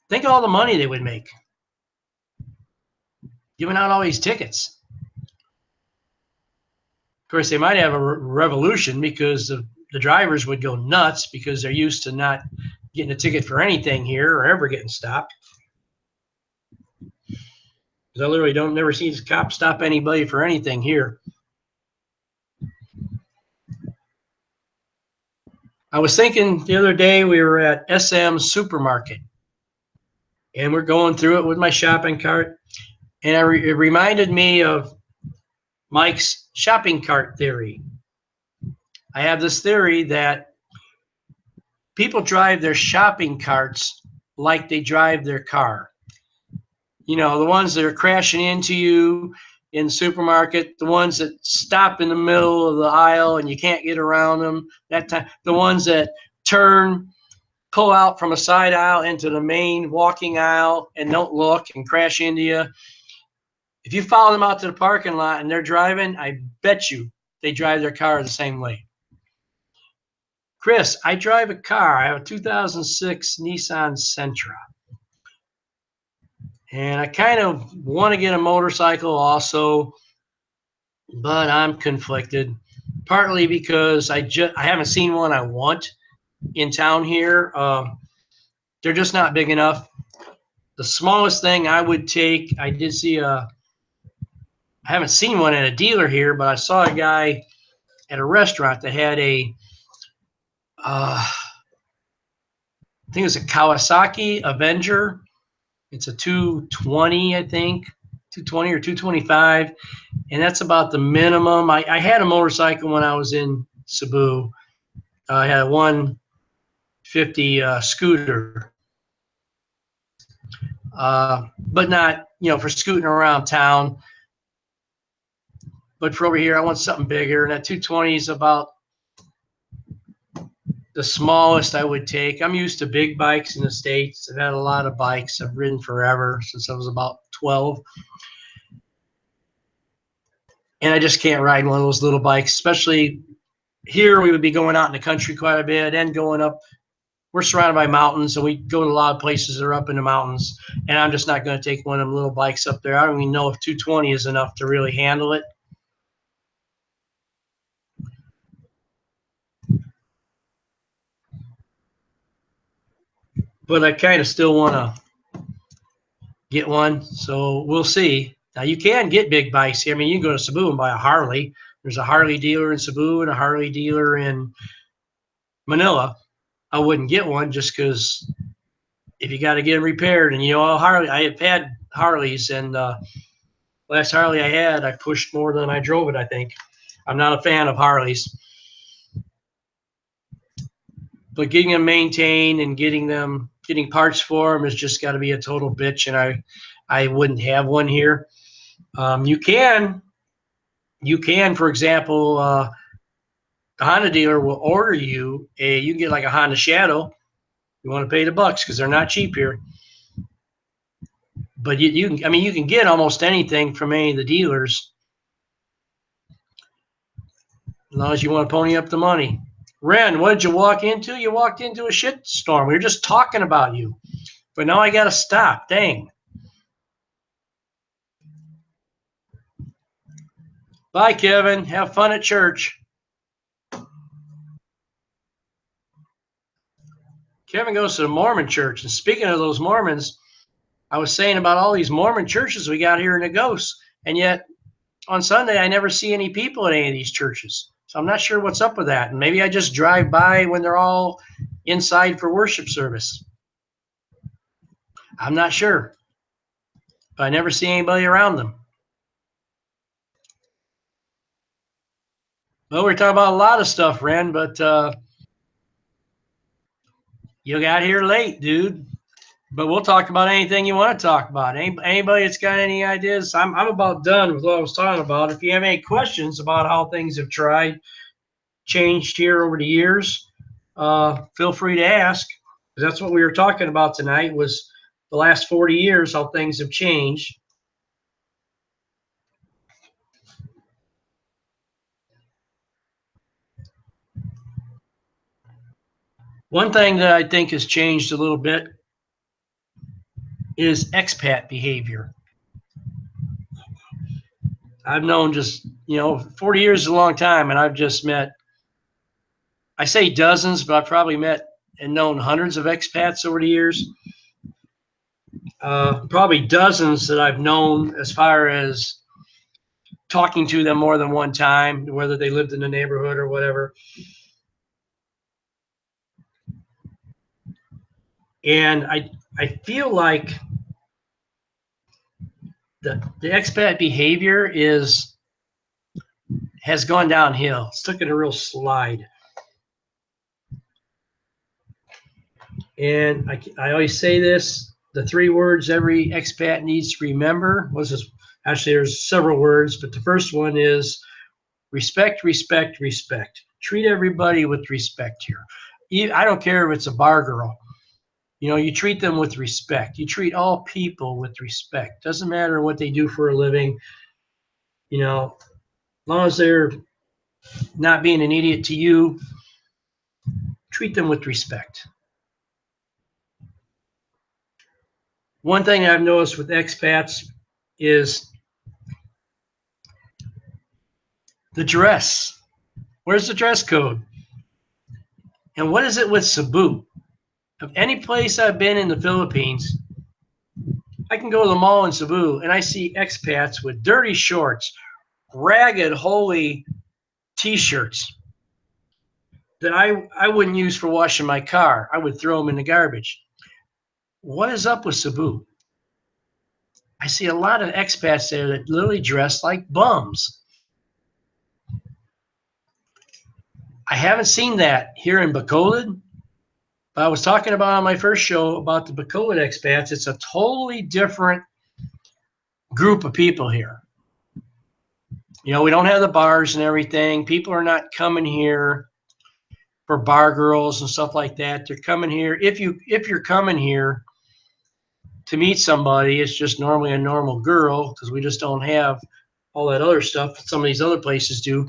think of all the money they would make giving out all these tickets. Of course, they might have a revolution because the drivers would go nuts because they're used to not getting a ticket for anything here or ever getting stopped. Because I literally never see the cops stop anybody for anything here. I was thinking the other day we were at SM Supermarket. and we're going through it with my shopping cart. And it reminded me of Mike's shopping cart theory. I have this theory that people drive their shopping carts like they drive their car. You know, the ones that are crashing into you in the supermarket, the ones that stop in the middle of the aisle and you can't get around them, that time, the ones that turn, pull out from a side aisle into the main walking aisle and don't look and crash into you. If you follow them out to the parking lot and they're driving, I bet you they drive their car the same way. Chris, I drive a car. I have a 2006 Nissan Sentra. And I kind of want to get a motorcycle also, but I'm conflicted. Partly because I haven't seen one I want in town here. They're just not big enough. The smallest thing I would take, I did see I haven't seen one at a dealer here, but I saw a guy at a restaurant that had a, I think it was a Kawasaki Avenger. It's a 220, I think, 220 or 225. And that's about the minimum. I had a motorcycle when I was in Cebu. I had a 150 scooter. But not, for scooting around town. But for over here, I want something bigger. And that 220 is about the smallest I would take. I'm used to big bikes in the States. I've had a lot of bikes. I've ridden forever since I was about 12. And I just can't ride one of those little bikes, especially here. We would be going out in the country quite a bit and going up. We're surrounded by mountains, so we go to a lot of places that are up in the mountains. And I'm just not going to take one of them little bikes up there. I don't even know if 220 is enough to really handle it. But I kind of still want to get one, so we'll see. Now, you can get big bikes here. I mean, you can go to Cebu and buy a Harley. There's a Harley dealer in Cebu and a Harley dealer in Manila. I wouldn't get one just because if you got to get them repaired. And, Harley, I have had Harleys, and last Harley I had, I pushed more than I drove it, I think. I'm not a fan of Harleys. But getting them maintained and getting parts for them has just got to be a total bitch, and I wouldn't have one here. You can, for example, the Honda dealer will order you you can get like a Honda Shadow. You want to pay the bucks because they're not cheap here. But you can get almost anything from any of the dealers as long as you want to pony up the money. Ren, what did you walk into? You walked into a shit storm. We were just talking about you. But now I got to stop. Dang. Bye, Kevin. Have fun at church. Kevin goes to the Mormon church. And speaking of those Mormons, I was saying about all these Mormon churches we got here in Negos. And yet on Sunday, I never see any people at any of these churches. So I'm not sure what's up with that. And maybe I just drive by when they're all inside for worship service. I'm not sure. But I never see anybody around them. Well, we're talking about a lot of stuff, Ren, but you got here late, dude. But we'll talk about anything you want to talk about. Anybody that's got any ideas? I'm about done with what I was talking about. If you have any questions about how things have changed here over the years, feel free to ask. That's what we were talking about tonight, was the last 40 years, how things have changed. One thing that I think has changed a little bit is expat behavior. I've known 40 years is a long time, and I've just met, I say dozens, but I've probably met and known hundreds of expats over the years. Probably dozens that I've known as far as talking to them more than one time, whether they lived in the neighborhood or whatever. And I feel like the expat behavior has gone downhill. It's taken a real slide. And I always say this, the 3 words every expat needs to remember was this, actually there's several words, but the first one is respect, respect, respect. Treat everybody with respect here. I don't care if it's a bar girl. You know, you treat them with respect. You treat all people with respect. Doesn't matter what they do for a living. You know, as long as they're not being an idiot to you, treat them with respect. One thing I've noticed with expats is the dress. Where's the dress code? And what is it with Cebu? Of any place I've been in the Philippines, I can go to the mall in Cebu and I see expats with dirty shorts, ragged, holy t-shirts that I wouldn't use for washing my car. I would throw them in the garbage. What is up with Cebu? I see a lot of expats there that literally dress like bums. I haven't seen that here in Bacolod. But I was talking about on my first show about the Bacolod expats. It's a totally different group of people here. You know, we don't have the bars and everything. People are not coming here for bar girls and stuff like that. They're coming here. If you're coming here to meet somebody, it's just normally a normal girl because we just don't have all that other stuff that some of these other places do.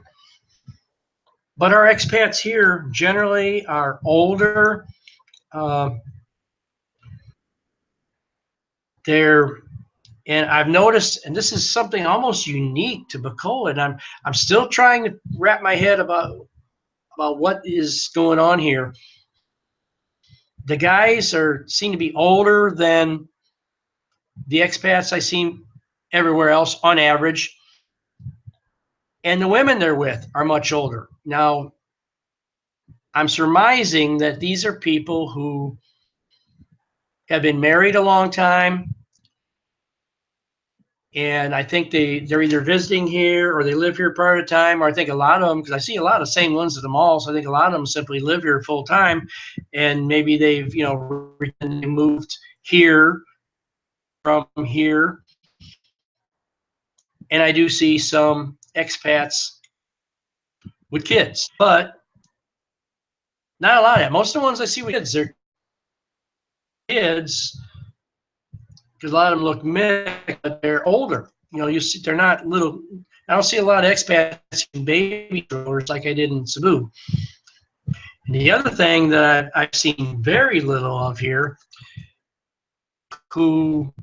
But our expats here generally are older. And I've noticed, and this is something almost unique to Bacolod. I'm still trying to wrap my head about what is going on here. The guys seem to be older than the expats I see everywhere else on average. And the women they're with are much older. Now, I'm surmising that these are people who have been married a long time. And I think they're either visiting here or they live here part of the time, or I think a lot of them, because I see a lot of the same ones at the mall, so I think a lot of them simply live here full time, and maybe they've moved here from here. And I do see some expats with kids, but not a lot of that. Most of the ones I see with kids, they're kids because a lot of them look mixed, but they're older. You know, you see, they're not little. I don't see a lot of expats in baby strollers like I did in Cebu. And the other thing that I've seen very little of here, who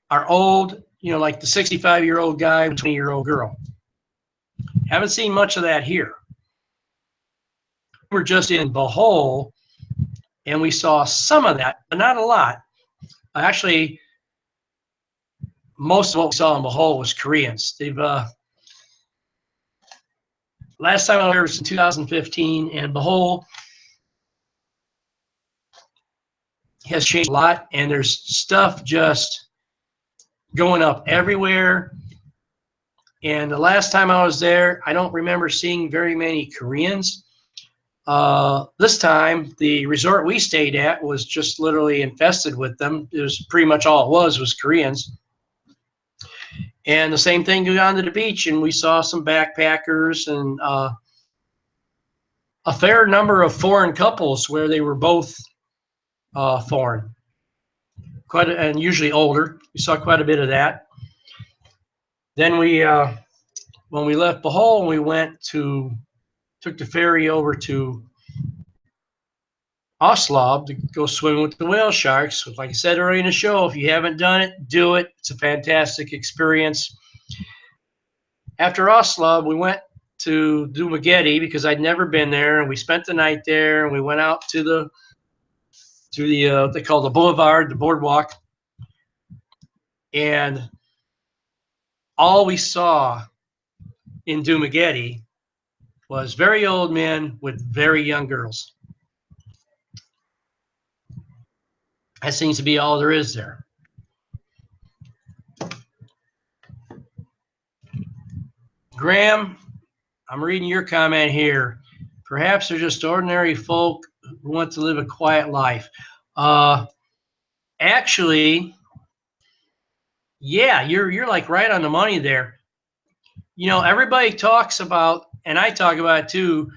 are old, you know, like the 65-year-old guy with a 20-year-old girl. Haven't seen much of that here. We're just in Bohol, and we saw some of that, but not a lot. Actually, most of what we saw in Bohol was Koreans. They've last time I was there was in 2015, and Bohol has changed a lot, and there's stuff just going up everywhere. And the last time I was there, I don't remember seeing very many Koreans. This time, the resort we stayed at was just literally infested with them. It was pretty much all it was Koreans. And the same thing going on to the beach, and we saw some backpackers and a fair number of foreign couples where they were both foreign, and usually older. We saw quite a bit of that. Then we, when we left Bohol, we took the ferry over to Oslob to go swim with the whale sharks. Like I said earlier in the show, if you haven't done it, do it. It's a fantastic experience. After Oslob, we went to Dumaguete because I'd never been there, and we spent the night there, and we went out to the they call the boulevard, the boardwalk, and all we saw in Dumaguete was very old men with very young girls. That seems to be all there is there. Graham, I'm reading your comment here. Perhaps they're just ordinary folk who want to live a quiet life. Actually, yeah, you're like right on the money there. You know, everybody talks about, and I talk about it too,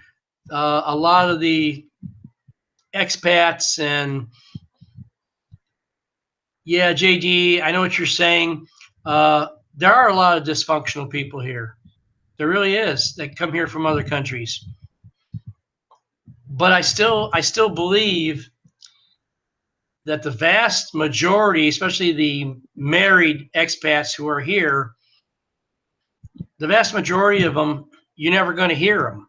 a lot of the expats and yeah, JD, I know what you're saying. There are a lot of dysfunctional people here. There really is that come here from other countries. But I still believe that the vast majority, especially the married expats who are here, the vast majority of them, you're never going to hear them.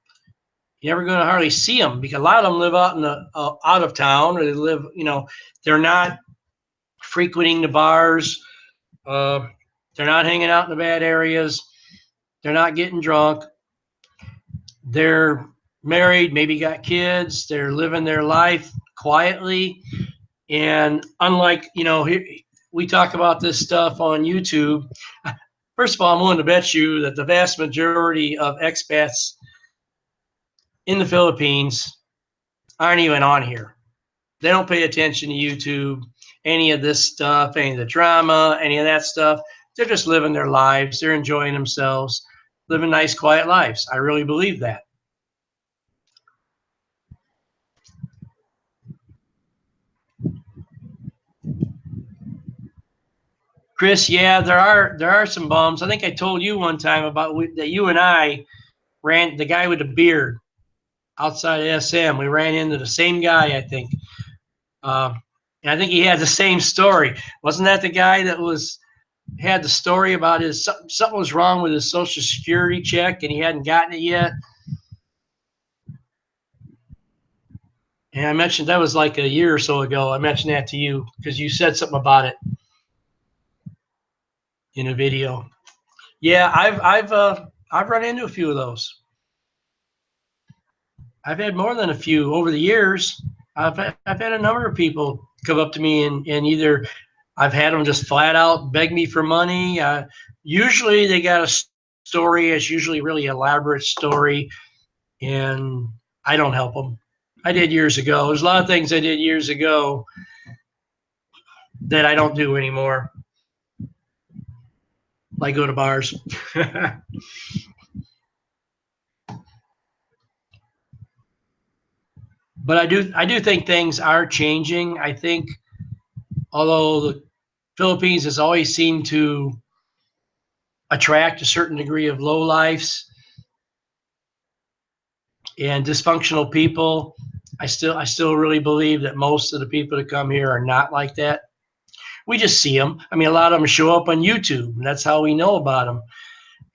You're never going to hardly see them because a lot of them live out in the out of town, or they live, you know, they're not frequenting the bars. They're not hanging out in the bad areas. They're not getting drunk. They're married, maybe got kids. They're living their life quietly. And unlike, you know, we talk about this stuff on YouTube. First of all, I'm willing to bet you that the vast majority of expats in the Philippines aren't even on here. They don't pay attention to YouTube, any of this stuff, any of the drama, any of that stuff. They're just living their lives. They're enjoying themselves, living nice, quiet lives. I really believe that. Chris, yeah, there are some bums. I think I told you one time about that you and I ran the guy with the beard outside of SM. We ran into the same guy, I think. And I think he had the same story. Wasn't that the guy that had the story about his something was wrong with his Social Security check and he hadn't gotten it yet? And I mentioned that was like a year or so ago. I mentioned that to you because you said something about it in a video. Yeah, I've run into a few of those. I've had more than a few over the years. I've had a number of people come up to me and either I've had them just flat out beg me for money. Usually they got a story. It's usually a really elaborate story, and I don't help them. I did years ago. There's a lot of things I did years ago that I don't do anymore. Like go to bars. But I do think things are changing. I think although the Philippines has always seemed to attract a certain degree of lowlifes and dysfunctional people, I still really believe that most of the people that come here are not like that. We just see them. I mean, a lot of them show up on YouTube, and that's how we know about them.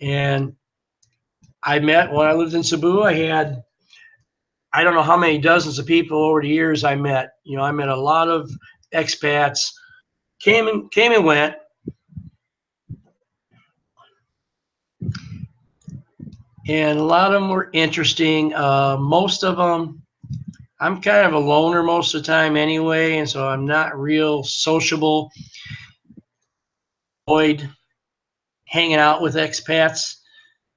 And when I lived in Cebu, I don't know how many dozens of people over the years I met. You know, I met a lot of expats, came and went. And a lot of them were interesting. Most of them, I'm kind of a loner most of the time anyway, and so I'm not real sociable. Avoid hanging out with expats.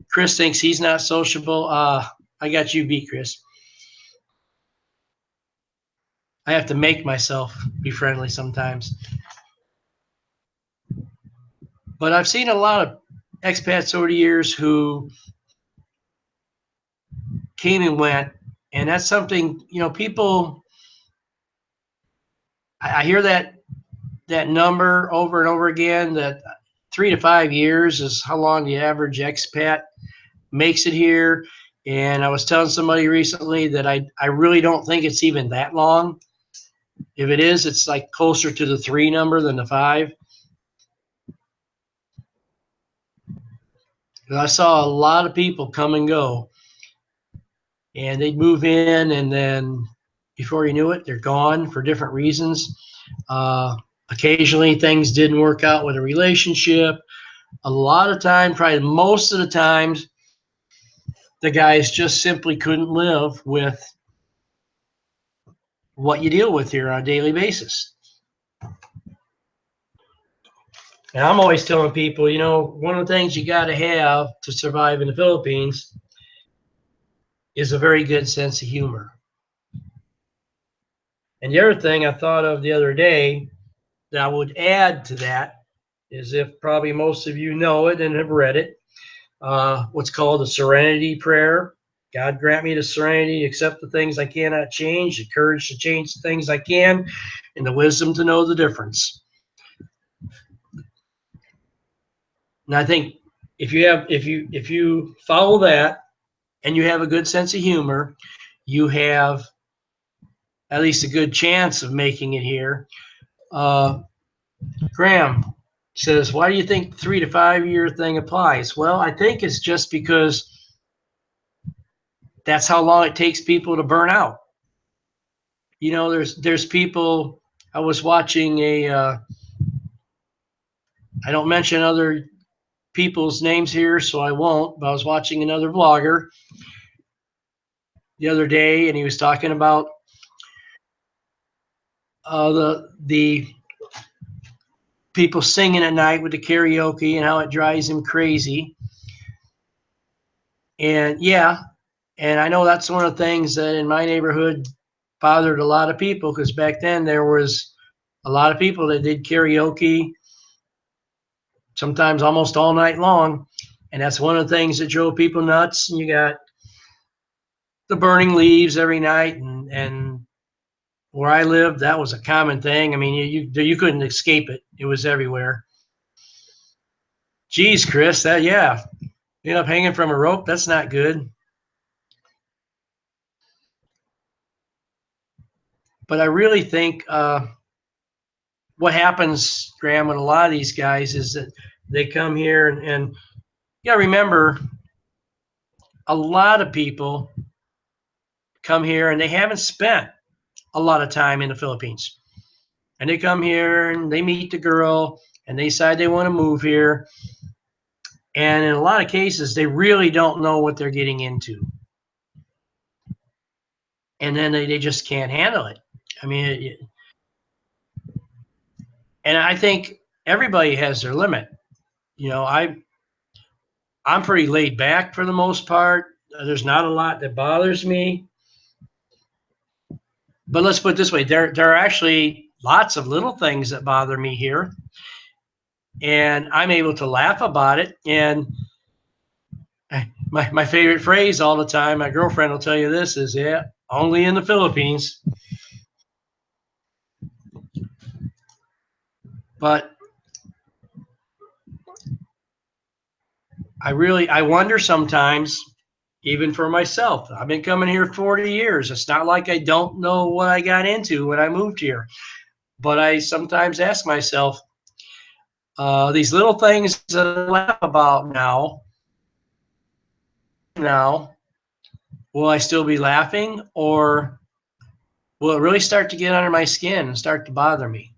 Chris thinks he's not sociable. I got you beat, Chris. I have to make myself be friendly sometimes. But I've seen a lot of expats over the years who came and went, and that's something, you know, people, I hear that number over and over again, that 3 to 5 years is how long the average expat makes it here. And I was telling somebody recently that I really don't think it's even that long. If it is, it's like closer to the 3 number than the 5. I saw a lot of people come and go, and they'd move in, and then before you knew it, they're gone for different reasons. Occasionally, things didn't work out with a relationship. A lot of time, probably most of the times, the guys just simply couldn't live with what you deal with here on a daily basis. And I'm always telling people, one of the things you got to have to survive in the Philippines is a very good sense of humor. And the other thing I thought of the other day that I would add to that is, if probably most of you know it and have read it, what's called the Serenity Prayer. God grant me the serenity to accept the things I cannot change, the courage to change the things I can, and the wisdom to know the difference. And I think if you follow that and you have a good sense of humor, you have at least a good chance of making it here. Graham says, why do you think 3 to 5 year thing applies? Well, I think it's just because that's how long it takes people to burn out. There's people. I was watching I don't mention other people's names here, so I won't, but I was watching another vlogger the other day, and he was talking about the people singing at night with the karaoke and how it drives him crazy. And yeah, and I know that's one of the things that in my neighborhood bothered a lot of people, because back then there was a lot of people that did karaoke sometimes almost all night long. And that's one of the things that drove people nuts. And you got the burning leaves every night. And where I lived, that was a common thing. I mean, you couldn't escape it. It was everywhere. Geez, Chris, yeah. You end up hanging from a rope. That's not good. But I really think what happens, Graham, with a lot of these guys is that they come here and you got to remember, a lot of people come here and they haven't spent a lot of time in the Philippines. And they come here and they meet the girl and they decide they want to move here. And in a lot of cases, they really don't know what they're getting into. And then they just can't handle it. I mean, and I think everybody has their limit. I'm pretty laid back for the most part. There's not a lot that bothers me. But let's put it this way, there are actually lots of little things that bother me here. And I'm able to laugh about it. And my favorite phrase all the time, my girlfriend will tell you this, is, yeah, only in the Philippines. But I wonder sometimes, even for myself. I've been coming here 40 years. It's not like I don't know what I got into when I moved here. But I sometimes ask myself, these little things that I laugh about now, will I still be laughing, or will it really start to get under my skin and start to bother me?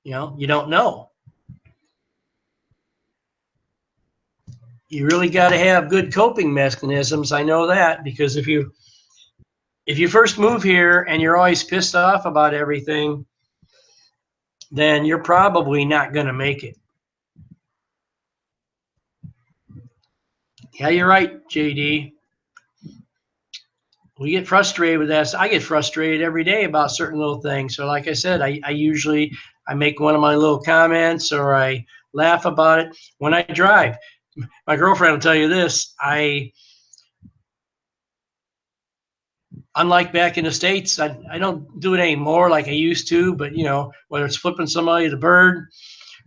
You don't know. You really got to have good coping mechanisms. I know that, because if you first move here and you're always pissed off about everything, then you're probably not going to make it. Yeah, you're right, JD. We get frustrated with that. I get frustrated every day about certain little things. So like I said, I usually make one of my little comments, or I laugh about it when I drive. My girlfriend will tell you this. Unlike back in the States, I don't do it anymore like I used to, but whether it's flipping somebody the bird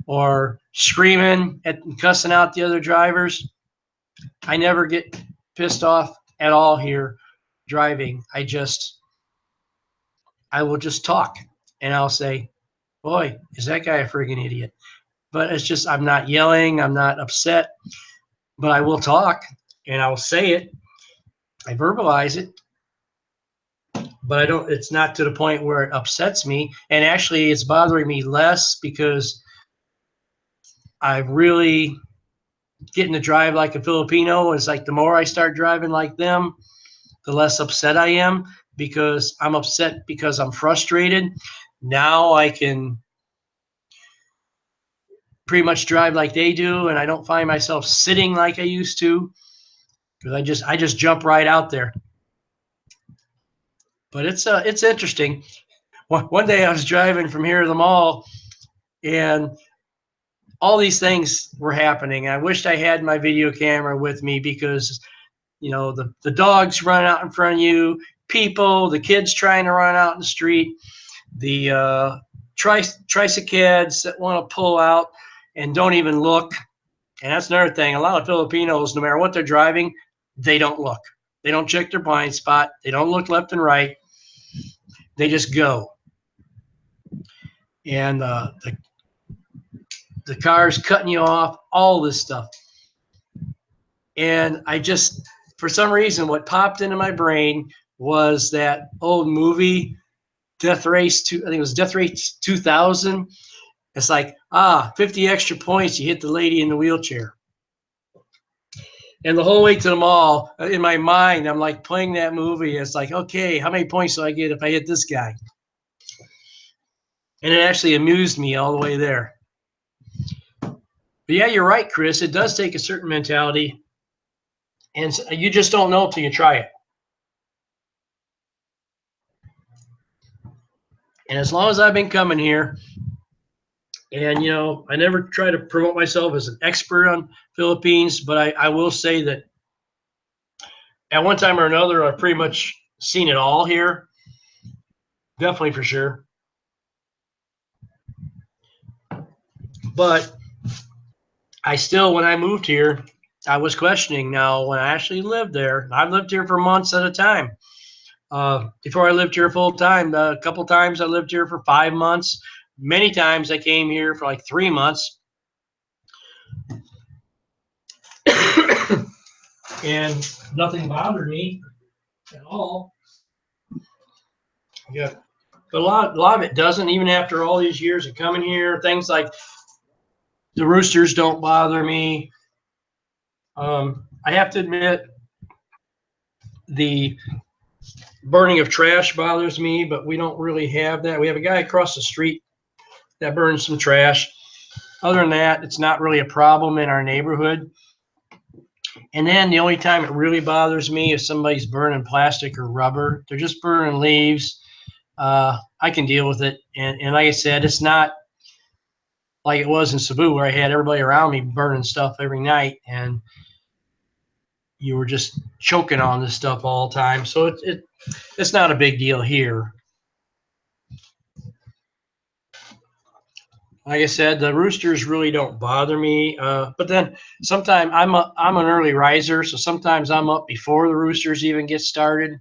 or screaming and cussing out the other drivers, I never get pissed off at all here driving. I will just talk, and I'll say, boy, is that guy a friggin' idiot. But it's just, I'm not yelling, I'm not upset, but I will talk and I'll say it. I verbalize it, but it's not to the point where it upsets me. And actually it's bothering me less, because I really getting to drive like a Filipino. It's like the more I start driving like them, the less upset I am, because I'm upset because I'm frustrated. Now I can pretty much drive like they do, and I don't find myself sitting like I used to, because I just jump right out there. But it's interesting. One day I was driving from here to the mall, and all these things were happening. I wished I had my video camera with me, because the dogs running out in front of you, people, the kids trying to run out in the street, the tricyclists that want to pull out and don't even look. And that's another thing. A lot of Filipinos, no matter what they're driving, they don't look. They don't check their blind spot. They don't look left and right. They just go. And the car's cutting you off, all this stuff. And I just, for some reason, what popped into my brain was that old movie, Death Race 2, I think it was Death Race 2000. It's like, 50 extra points, you hit the lady in the wheelchair. And the whole way to the mall, in my mind, I'm like playing that movie. It's like, okay, how many points do I get if I hit this guy? And it actually amused me all the way there. But yeah, you're right, Chris. It does take a certain mentality, and you just don't know until you try it. And as long as I've been coming here, and I never try to promote myself as an expert on Philippines, but I will say that at one time or another, I've pretty much seen it all here. Definitely, for sure. But I still, when I moved here, I was questioning. Now, when I actually lived there, I've lived here for months at a time. Before I lived here full time, a couple times I lived here for 5 months. Many times I came here for like 3 months. And nothing bothered me at all. Yeah. But a lot of it doesn't, even after all these years of coming here. Things like the roosters don't bother me. I have to admit, the burning of trash bothers me, but we don't really have that. We have a guy across the street that burns some trash. Other than that, it's not really a problem in our neighborhood. And then the only time it really bothers me is somebody's burning plastic or rubber. They're just burning leaves. I can deal with it. And like I said, it's not like it was in Cebu, where I had everybody around me burning stuff every night, and you were just choking on this stuff all the time. So it's not a big deal here. Like I said, the roosters really don't bother me. But then sometimes I'm an early riser, so sometimes I'm up before the roosters even get started.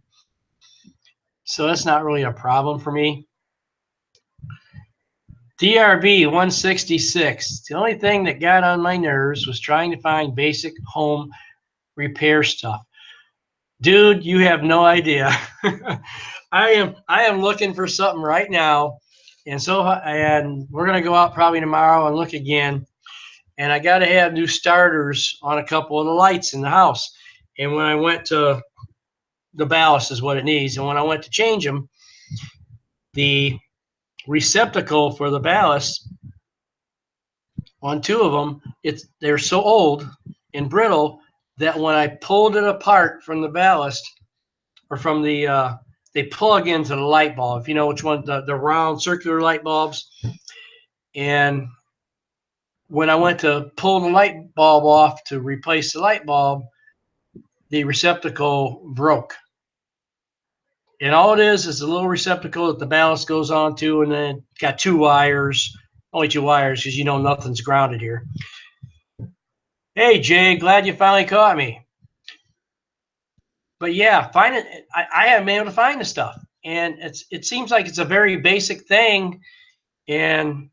So that's not really a problem for me. DRB 166. The only thing that got on my nerves was trying to find basic home repair stuff. Dude, you have no idea. I am looking for something right now. And we're going to go out probably tomorrow and look again. And I got to have new starters on a couple of the lights in the house. And when I went to, the ballast is what it needs. And when I went to change them, the receptacle for the ballast on 2 of them, they're so old and brittle that when I pulled it apart from the ballast, or from the they plug into the light bulb, if you know which one, the round circular light bulbs. And when I went to pull the light bulb off to replace the light bulb, the receptacle broke. And all it is a little receptacle that the ballast goes on to, and then it's got 2 wires, only 2 wires, because nothing's grounded here. Hey, Jay, glad you finally caught me. But yeah, I haven't been able to find the stuff. And it seems like it's a very basic thing. And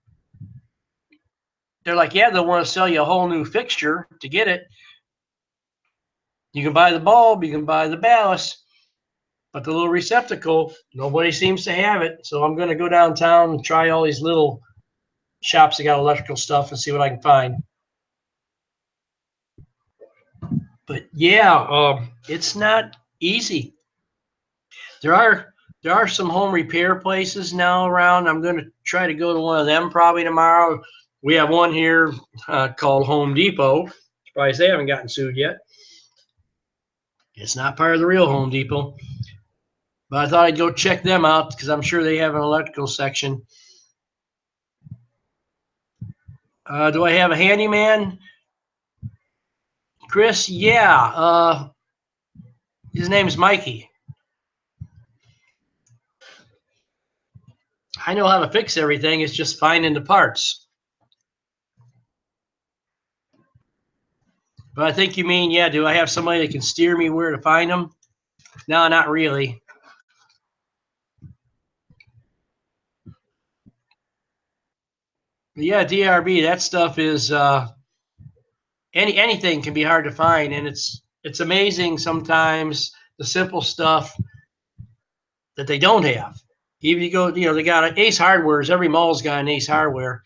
they're like, yeah, they'll want to sell you a whole new fixture to get it. You can buy the bulb, you can buy the ballast, but the little receptacle, nobody seems to have it. So I'm going to go downtown and try all these little shops that got electrical stuff and see what I can find. But yeah, it's not easy. There are some home repair places now around. I'm going to try to go to one of them probably tomorrow. We have one here called Home Depot. Surprised they haven't gotten sued yet. It's not part of the real Home Depot. But I thought I'd go check them out because I'm sure they have an electrical section. Do I have a handyman? Chris? Yeah. His name is Mikey. I know how to fix everything. It's just finding the parts. But I think you mean, yeah, do I have somebody that can steer me where to find them? No, not really. But yeah, DRB, that stuff is anything can be hard to find, and it's amazing sometimes the simple stuff that they don't have. Even you go, they got an Ace Hardware's. Every mall's got an Ace Hardware,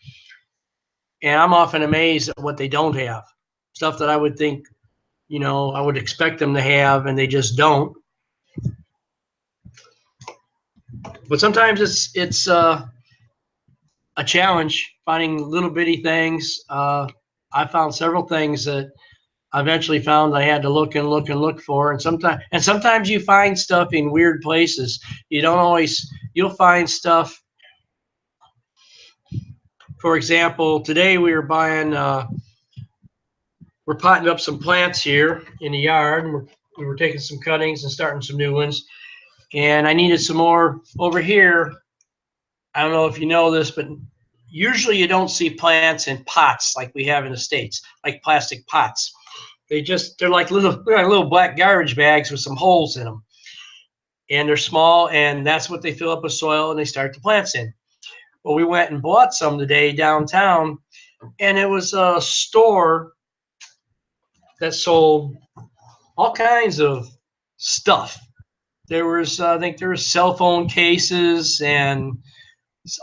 and I'm often amazed at what they don't have. Stuff that I would think, I would expect them to have, and they just don't. But sometimes it's a challenge finding little bitty things. I found several things that I eventually found I had to look and look and look for, and sometimes you find stuff in weird places. You don't always. You'll find stuff. For example, today we were buying. We're potting up some plants here in the yard, and we were taking some cuttings and starting some new ones. And I needed some more over here. I don't know if you know this, but usually you don't see plants in pots like we have in the States, like plastic pots. They're like little black garbage bags with some holes in them. And they're small, and that's what they fill up with soil, and they start the plants in. Well, we went and bought some today downtown, and it was a store that sold all kinds of stuff. I think there was cell phone cases and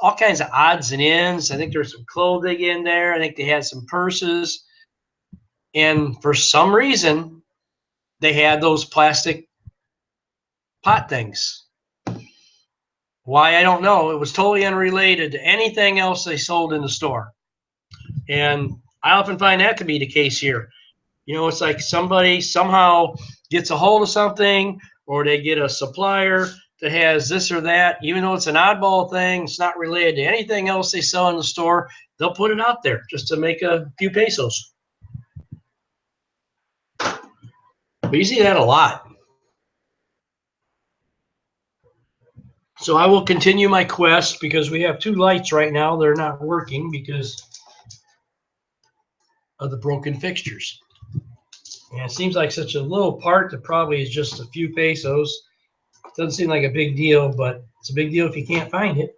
all kinds of odds and ends. I think there's some clothing in there. I think they had some purses. And for some reason, they had those plastic pot things. Why, I don't know. It was totally unrelated to anything else they sold in the store. And I often find that to be the case here. It's like somebody somehow gets a hold of something, or they get a supplier that has this or that. Even though it's an oddball thing, it's not related to anything else they sell in the store, they'll put it out there just to make a few pesos. But you see that a lot. So I will continue my quest because we have 2 lights right now. They're not working because of the broken fixtures. And it seems like such a little part that probably is just a few pesos. Doesn't seem like a big deal, but it's a big deal if you can't find it.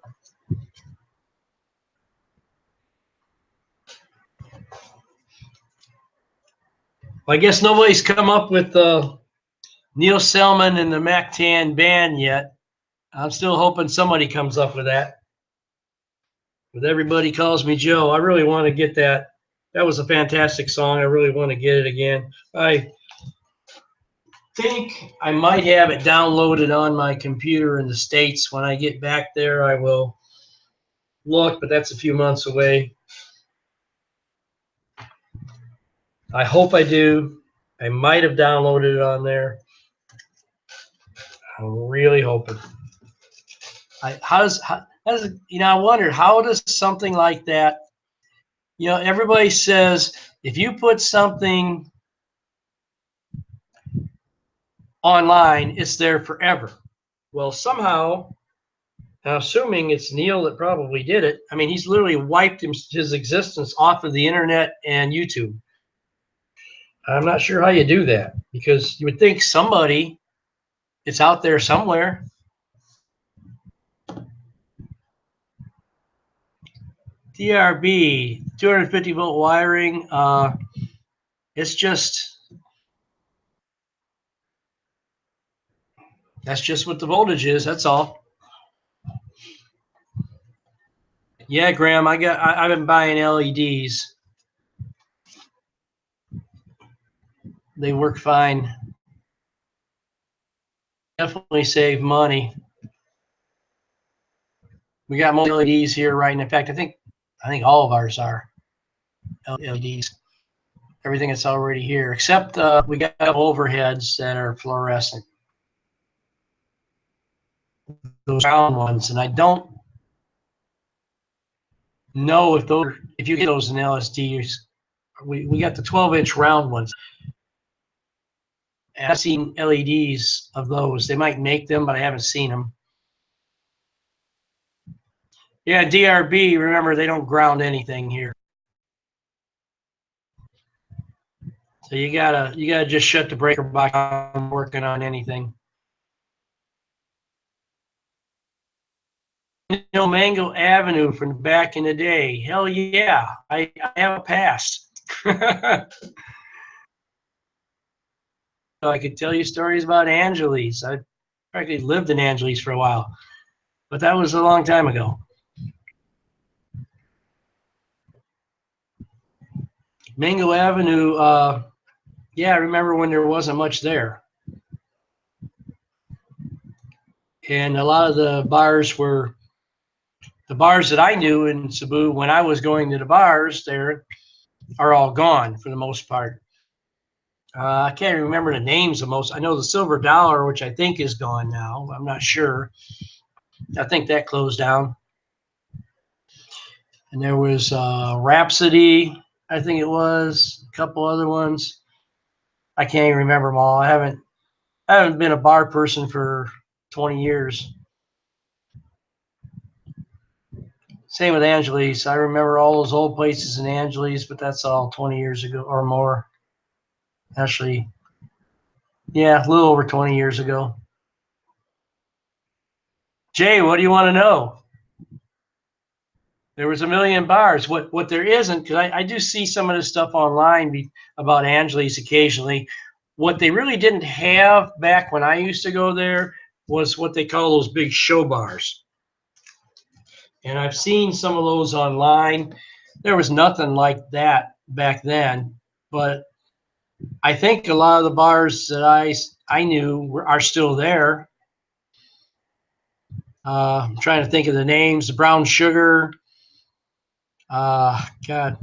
Well, I guess nobody's come up with Neil Selman and the Mactan band yet. I'm still hoping somebody comes up with that. But Everybody Calls Me Joe. I really want to get that. That was a fantastic song. I really want to get it again. I think I might have it downloaded on my computer in the States. When I get back there, I will look, but that's a few months away. I hope I do. I might have downloaded it on there. I'm really hoping. I wondered, how does something like that, everybody says if you put something online, it's there forever. Well, somehow, assuming it's Neil that probably did it, I mean, he's literally wiped his existence off of the internet and YouTube. I'm not sure how you do that, because you would think it's out there somewhere. DRB, 250 volt wiring. That's just what the voltage is. That's all. Yeah, Graham, I've been buying LEDs. They work fine. Definitely save money. We got more LEDs here, right? And in fact, I think all of ours are. LEDs. Everything that's already here, except we got overheads that are fluorescent. Those round ones, and I don't know if you get those in LSD. We got the 12-inch round ones. And I've seen LEDs of those. They might make them, but I haven't seen them. Yeah, DRB. Remember, they don't ground anything here. So you gotta just shut the breaker box on working on anything. You know, Mango Avenue from back in the day. Hell yeah, I have a past. I could tell you stories about Angeles. I practically lived in Angeles for a while, but that was a long time ago. Mango Avenue, yeah, I remember when there wasn't much there. And a lot of the bars were, the bars that I knew in Cebu when I was going to the bars there are all gone for the most part. I can't remember the names of most. I know the Silver Dollar, which I think is gone now. I'm not sure. I think that closed down. And there was Rhapsody, I think it was, a couple other ones. I can't even remember them all. I haven't been a bar person for 20 years. Same with Angeles. I remember all those old places in Angeles, but that's all 20 years ago or more. Actually, yeah, a little over 20 years ago. Jay, what do you want to know? There was a million bars. What there isn't, because I do see some of this stuff online about Angeles occasionally. What they really didn't have back when I used to go there was what they call those big show bars. And I've seen some of those online. There was nothing like that back then, but I think a lot of the bars that I knew are still there. I'm trying to think of the names. The Brown Sugar. God.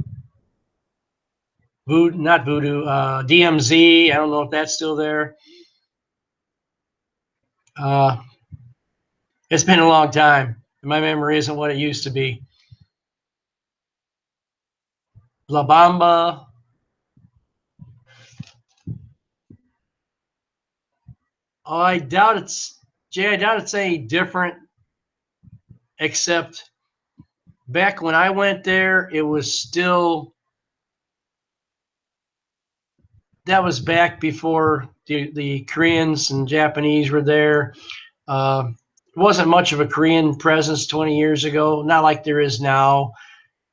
Voodoo, not Voodoo. DMZ. I don't know if that's still there. It's been a long time. My memory isn't what it used to be. La Bamba. Oh, I doubt it's, Jay, I doubt it's any different, except back when I went there, it was still, that was back before the Koreans and Japanese were there. It wasn't much of a Korean presence 20 years ago, not like there is now.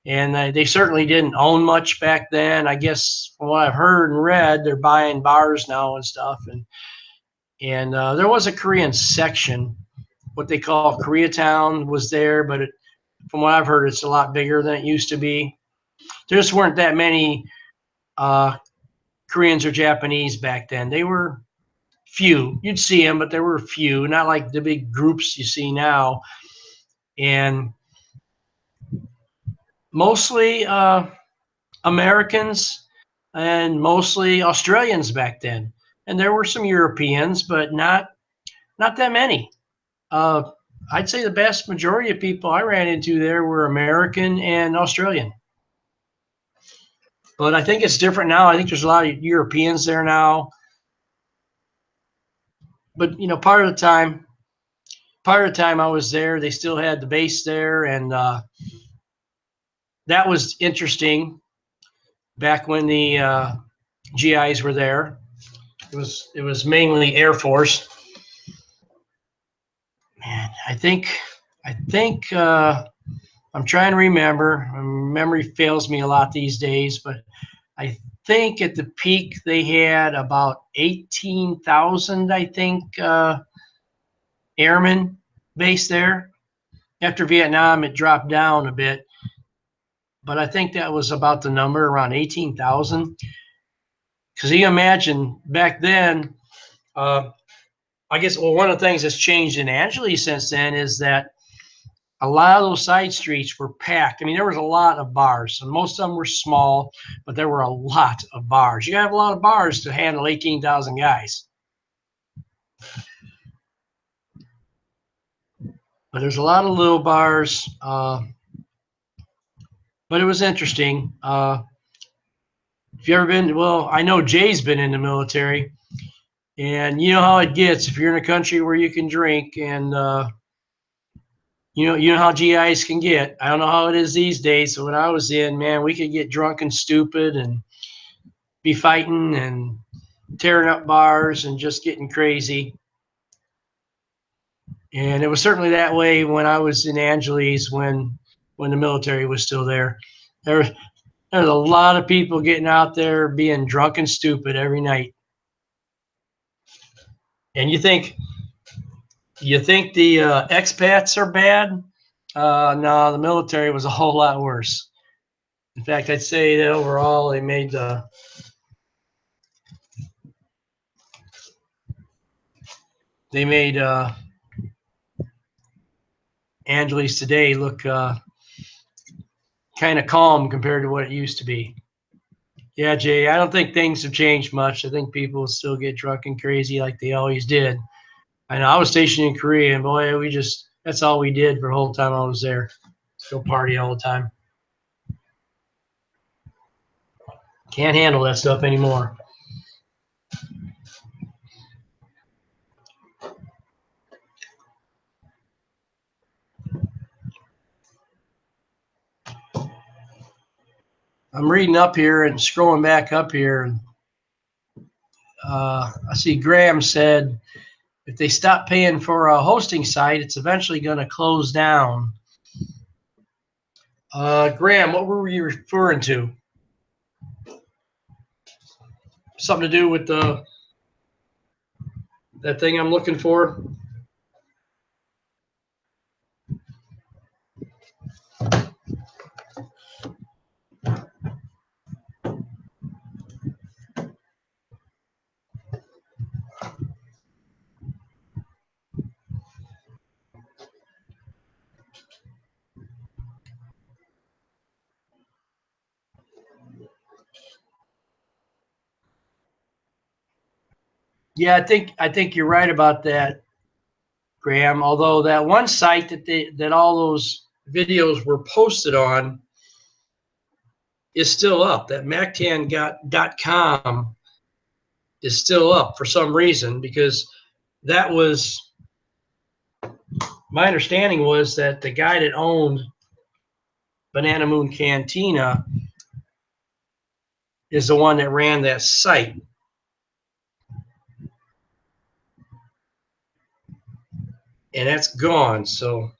And they certainly didn't own much back then. I guess from what I've heard and read, they're buying bars now and stuff. And there was a Korean section, what they call Koreatown was there, but from what I've heard, it's a lot bigger than it used to be. There just weren't that many Koreans or Japanese back then. They were few. You'd see them, but there were few, not like the big groups you see now. And mostly Americans and mostly Australians back then. And there were some Europeans, but not that many. I'd say the vast majority of people I ran into there were American and Australian. But I think it's different now. I think there's a lot of Europeans there now. But you know, part of the time I was there, they still had the base there, and that was interesting. Back when the GIs were there, it was mainly Air Force. Man, I think I'm trying to remember. My memory fails me a lot these days, but I think at the peak they had about 18,000, I think, airmen based there. After Vietnam, it dropped down a bit, but I think that was about the number, around 18,000. Because you imagine back then, I guess, well, one of the things that's changed in Angeles since then is that a lot of those side streets were packed. I mean, there was a lot of bars, and most of them were small, but there were a lot of bars. You gotta have a lot of bars to handle 18,000 guys. But there's a lot of little bars. But it was interesting. If you ever been, well, I know Jay's been in the military, and you know how it gets if you're in a country where you can drink, and you know how GIs can get. I don't know how it is these days. So when I was in, man, we could get drunk and stupid and be fighting and tearing up bars and just getting crazy. And it was certainly that way when I was in Angeles when the military was still there. There's a lot of people getting out there being drunk and stupid every night. And you think the expats are bad? No, the military was a whole lot worse. In fact, I'd say that overall they made Angeles today look kind of calm compared to what it used to be. Yeah, Jay, I don't think things have changed much. I think people still get drunk and crazy like they always did. I know I was stationed in Korea, and boy, that's all we did for the whole time I was there. Go party all the time. Can't handle that stuff anymore. I'm reading up here and scrolling back up here. I see Graham said if they stop paying for a hosting site, it's eventually going to close down. Graham, what were you referring to? Something to do with that thing I'm looking for? Yeah, I think you're right about that, Graham. Although that one site that all those videos were posted on is still up. That mactan.com is still up for some reason, because that was my understanding was that the guy that owned Banana Moon Cantina is the one that ran that site. And that's gone. So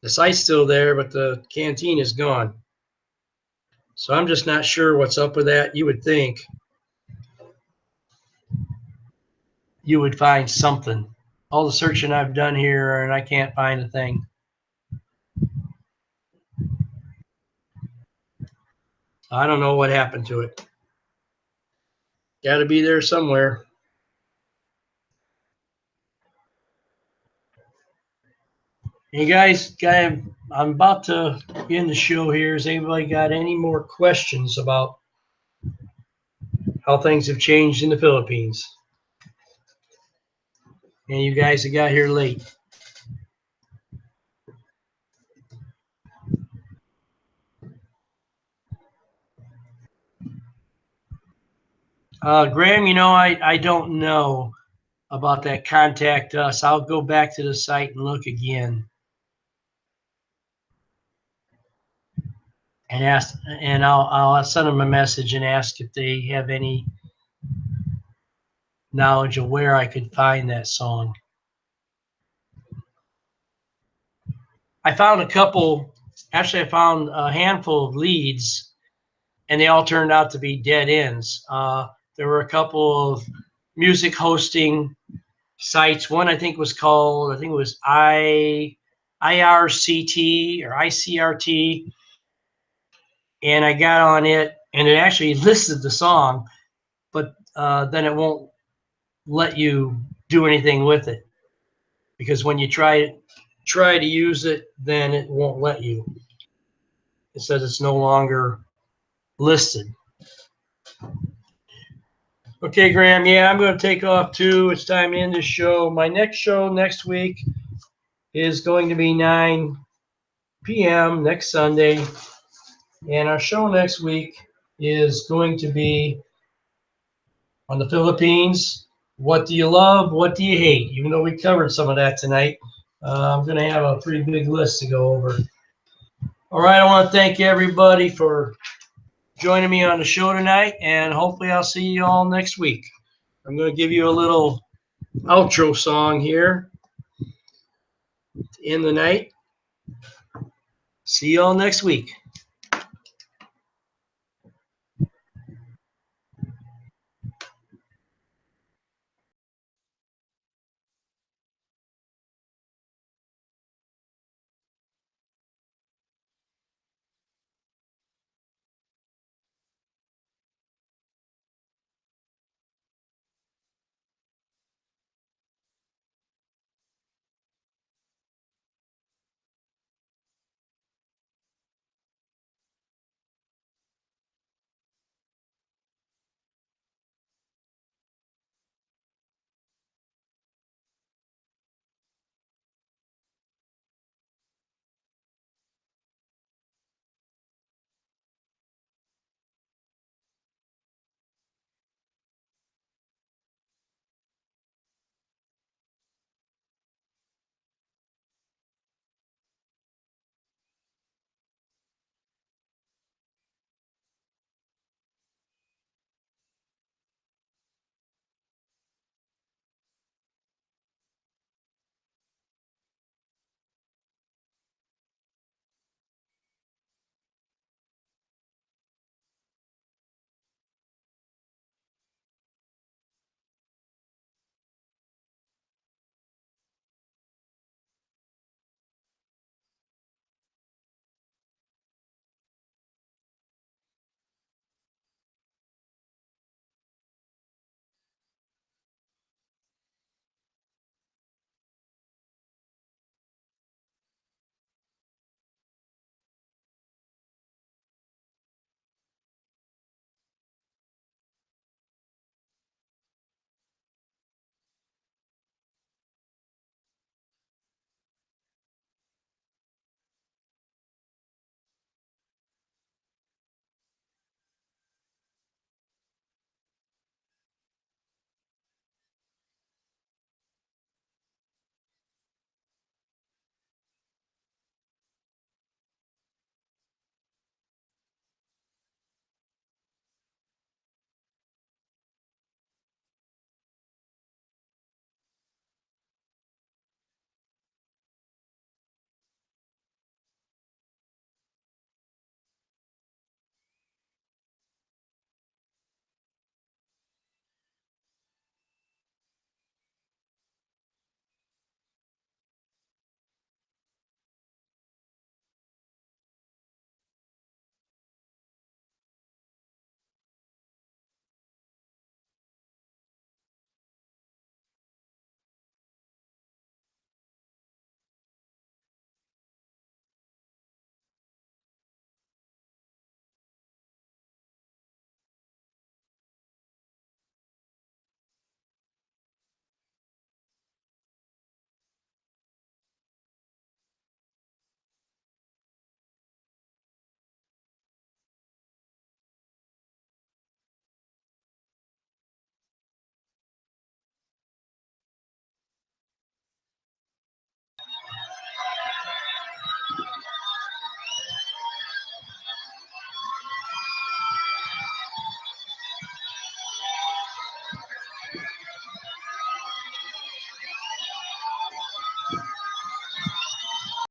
the site's still there, but the canteen is gone. So I'm just not sure what's up with that. You would think you would find something. All the searching I've done here, and I can't find a thing. I don't know what happened to it. Got to be there somewhere. Hey guys, I'm about to end the show here. Has anybody got any more questions about how things have changed in the Philippines? And you guys that got here late. Graham, I don't know about that. Contact us. I'll go back to the site and look again. And ask, and I'll send them a message and ask if they have any knowledge of where I could find that song. I found I found a handful of leads, and they all turned out to be dead ends. There were a couple of music hosting sites. One I think was IRCT or ICRT. And I got on it, and it actually listed the song, but then it won't let you do anything with it, because when you try try to use it, then it won't let you. It says it's no longer listed. Okay, Graham, yeah, I'm going to take off too. It's time to end this show. My next show next week is going to be 9 p.m. next Sunday. And our show next week is going to be on the Philippines. What do you love? What do you hate? Even though we covered some of that tonight, I'm going to have a pretty big list to go over. All right, I want to thank everybody for joining me on the show tonight, and hopefully I'll see you all next week. I'm going to give you a little outro song here to end the night. See you all next week.